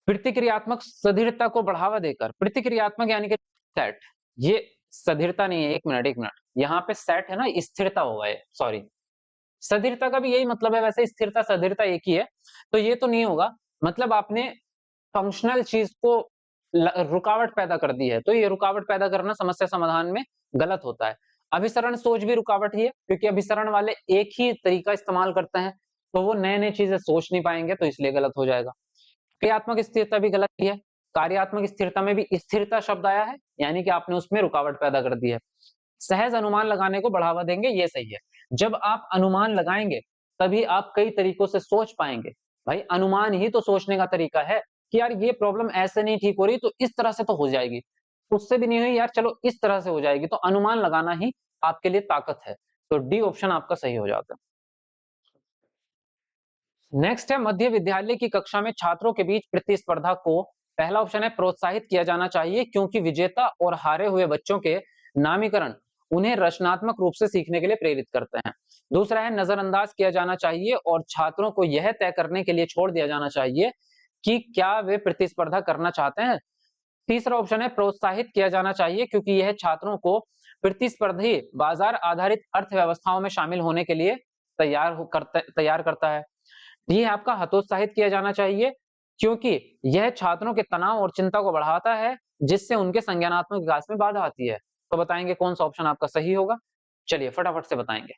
प्रतिक्रियात्मक सधिरता को बढ़ावा देकर, प्रतिक्रियात्मक यानी कि सेट, ये सधिरता नहीं है, एक मिनट, यहाँ पे सेट है ना, स्थिरता होगा ये, सॉरी। सधिरता का भी यही मतलब है, वैसे स्थिरता सधिरता एक ही है, तो ये तो नहीं होगा। मतलब आपने फंक्शनल चीज को रुकावट पैदा कर दी है, तो ये रुकावट पैदा करना समस्या समाधान में गलत होता है। अभिसरण सोच भी रुकावट ही है, क्योंकि अभिसरण वाले एक ही तरीका इस्तेमाल करते हैं, तो वो नए नए चीजें सोच नहीं पाएंगे, तो इसलिए गलत हो जाएगा। क्रियात्मक स्थिरता भी गलत ही है। कार्यात्मक स्थिरता में भी स्थिरता शब्द आया है, यानी कि आपने उसमें रुकावट पैदा कर दी है। सहज अनुमान लगाने को बढ़ावा देंगे, ये सही है। जब आप अनुमान लगाएंगे तभी आप कई तरीकों से सोच पाएंगे। भाई अनुमान ही तो सोचने का तरीका है कि यार ये प्रॉब्लम ऐसे नहीं ठीक हो रही, तो इस तरह से तो हो जाएगी, उससे भी नहीं हुई यार, चलो इस तरह से हो जाएगी। तो अनुमान लगाना ही आपके लिए ताकत है। तो डी ऑप्शन आपका सही हो जाता है। नेक्स्ट है, मध्य विद्यालय की कक्षा में छात्रों के बीच प्रतिस्पर्धा को, पहला ऑप्शन है प्रोत्साहित किया जाना चाहिए, क्योंकि विजेता और हारे हुए बच्चों के नामीकरण उन्हें रचनात्मक रूप से सीखने के लिए प्रेरित करते हैं। दूसरा है नजरअंदाज किया जाना चाहिए और छात्रों को यह तय करने के लिए छोड़ दिया जाना चाहिए कि क्या वे प्रतिस्पर्धा करना चाहते हैं। तीसरा ऑप्शन है प्रोत्साहित किया जाना चाहिए क्योंकि यह छात्रों को प्रतिस्पर्धी बाजार आधारित अर्थव्यवस्थाओं में शामिल होने के लिए तैयार करता है। ये आपका हतोत्साहित किया जाना चाहिए क्योंकि यह छात्रों के तनाव और चिंता को बढ़ाता है जिससे उनके संज्ञानात्मक विकास में बाधा आती है। तो बताएंगे कौन सा ऑप्शन आपका सही होगा? चलिए फटाफट से बताएंगे।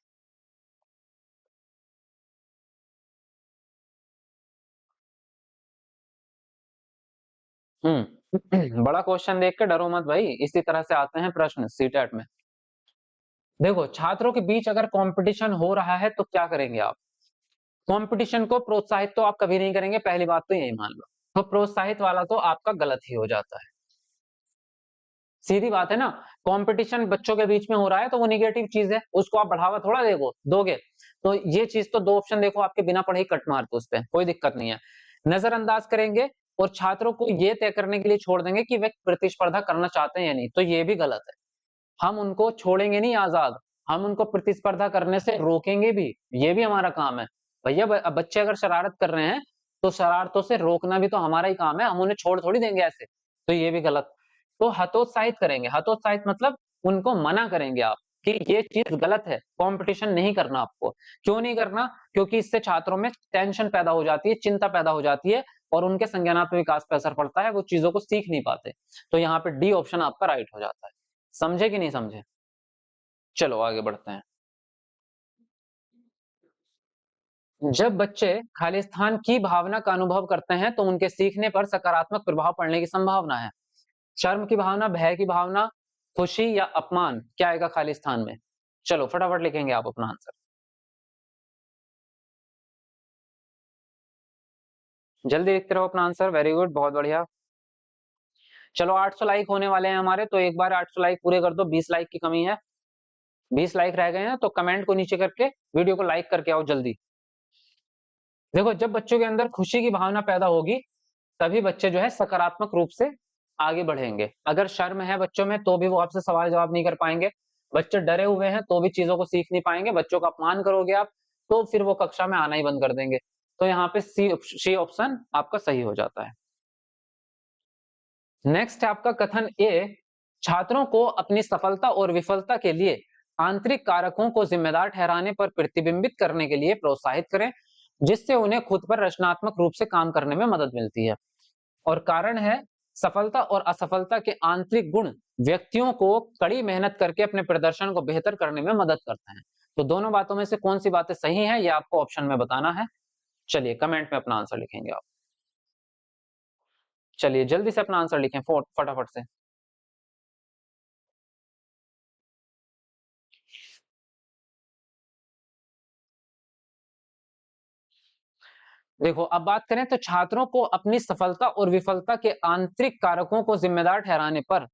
बड़ा क्वेश्चन देख के डरो मत भाई, इसी तरह से आते हैं प्रश्न सीटेट में। देखो छात्रों के बीच अगर कंपटीशन हो रहा है तो क्या करेंगे आप? कंपटीशन को प्रोत्साहित तो आप कभी नहीं करेंगे, पहली बात तो यही मान लो। तो प्रोत्साहित वाला तो आपका गलत ही हो जाता है। सीधी बात है ना, कंपटीशन बच्चों के बीच में हो रहा है तो वो निगेटिव चीज है, उसको आप बढ़ावा थोड़ा दोगे। तो ये चीज तो दो ऑप्शन देखो आपके बिना पढ़े ही कट मार दो, उस पे कोई दिक्कत नहीं है। नजरअंदाज करेंगे और छात्रों को ये तय करने के लिए छोड़ देंगे कि वे प्रतिस्पर्धा करना चाहते हैं या नहीं, तो ये भी गलत है। हम उनको छोड़ेंगे नहीं आजाद, हम उनको प्रतिस्पर्धा करने से रोकेंगे भी, ये भी हमारा काम है। भैया बच्चे अगर शरारत कर रहे हैं तो शरारतों से रोकना भी तो हमारा ही काम है, हम उन्हें छोड़ थोड़ी देंगे ऐसे, तो ये भी गलत। तो हतोत्साहित करेंगे, हतोत्साहित मतलब उनको मना करेंगे आप कि ये चीज गलत है, कंपटीशन नहीं करना आपको। क्यों नहीं करना? क्योंकि इससे छात्रों में टेंशन पैदा हो जाती है, चिंता पैदा हो जाती है और उनके संज्ञानात्मक विकास पर असर पड़ता है, वो चीजों को सीख नहीं पाते। तो यहाँ पे डी ऑप्शन आपका राइट हो जाता है। समझे कि नहीं समझे? चलो आगे बढ़ते हैं। जब बच्चे खालिस्तान की भावना का अनुभव करते हैं तो उनके सीखने पर सकारात्मक प्रभाव पड़ने की संभावना है। शर्म की भावना, भय की भावना, खुशी या अपमान, क्या आएगा खालिस्तान में? चलो फटाफट लिखेंगे आप अपना आंसर। जल्दी लिखते रहो अपना आंसर, वेरी गुड, बहुत बढ़िया। चलो 800 लाइक होने वाले हैं हमारे, तो एक बार 800 लाइक पूरे कर दो, 20 लाइक की कमी है, 20 लाइक रह गए हैं, तो कमेंट को नीचे करके वीडियो को लाइक करके आओ जल्दी। देखो जब बच्चों के अंदर खुशी की भावना पैदा होगी तभी बच्चे जो है सकारात्मक रूप से आगे बढ़ेंगे। अगर शर्म है बच्चों में तो भी वो आपसे सवाल जवाब नहीं कर पाएंगे, बच्चे डरे हुए हैं तो भी चीजों को सीख नहीं पाएंगे, बच्चों का अपमान करोगे आप तो फिर वो कक्षा में आना ही बंद कर देंगे। तो यहाँ पे सी ऑप्शन आपका सही हो जाता है। नेक्स्ट है आपका कथन ए, छात्रों को अपनी सफलता और विफलता के लिए आंतरिक कारकों को जिम्मेदार ठहराने पर प्रतिबिंबित करने के लिए प्रोत्साहित करें जिससे उन्हें खुद पर रचनात्मक रूप से काम करने में मदद मिलती है। और कारण है सफलता और असफलता के आंतरिक गुण व्यक्तियों को कड़ी मेहनत करके अपने प्रदर्शन को बेहतर करने में मदद करते हैं। तो दोनों बातों में से कौन सी बातें सही हैं ये आपको ऑप्शन में बताना है। चलिए कमेंट में अपना आंसर लिखेंगे आप। चलिए जल्दी से अपना आंसर लिखें फटाफट से। देखो अब बात करें तो छात्रों को अपनी सफलता और विफलता के आंतरिक कारकों को जिम्मेदार ठहराने पर,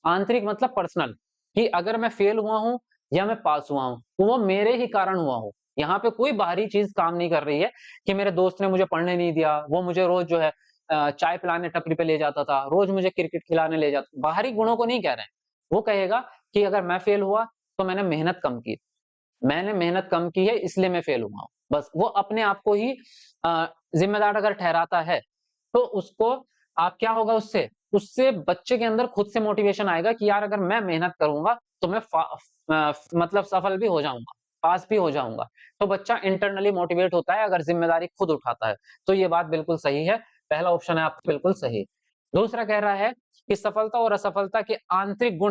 आंतरिक मतलब पर्सनल, कि अगर मैं फेल हुआ हूं या मैं पास हुआ हूं तो वो मेरे ही कारण हुआ हूं। यहाँ पे कोई बाहरी चीज काम नहीं कर रही है कि मेरे दोस्त ने मुझे पढ़ने नहीं दिया, वो मुझे रोज जो है चाय पिलाने टपरी पे ले जाता था, रोज मुझे क्रिकेट खिलाने ले जाता, बाहरी गुणों को नहीं कह रहे हैं। वो कहेगा कि अगर मैं फेल हुआ तो मैंने मेहनत कम की, मैंने मेहनत कम की है इसलिए मैं फेल हुआ हूं। बस वो अपने आप को ही जिम्मेदार अगर ठहराता है तो उसको आप क्या होगा, उससे उससे बच्चे के अंदर खुद से मोटिवेशन आएगा कि यार अगर मैं मेहनत करूंगा तो मैं मतलब सफल भी हो जाऊंगा, पास भी हो जाऊंगा। तो बच्चा इंटरनली मोटिवेट होता है अगर जिम्मेदारी खुद उठाता है। तो ये बात बिल्कुल सही है, पहला ऑप्शन है आपका बिल्कुल सही। दूसरा कह रहा है कि सफलता और असफलता के आंतरिक गुण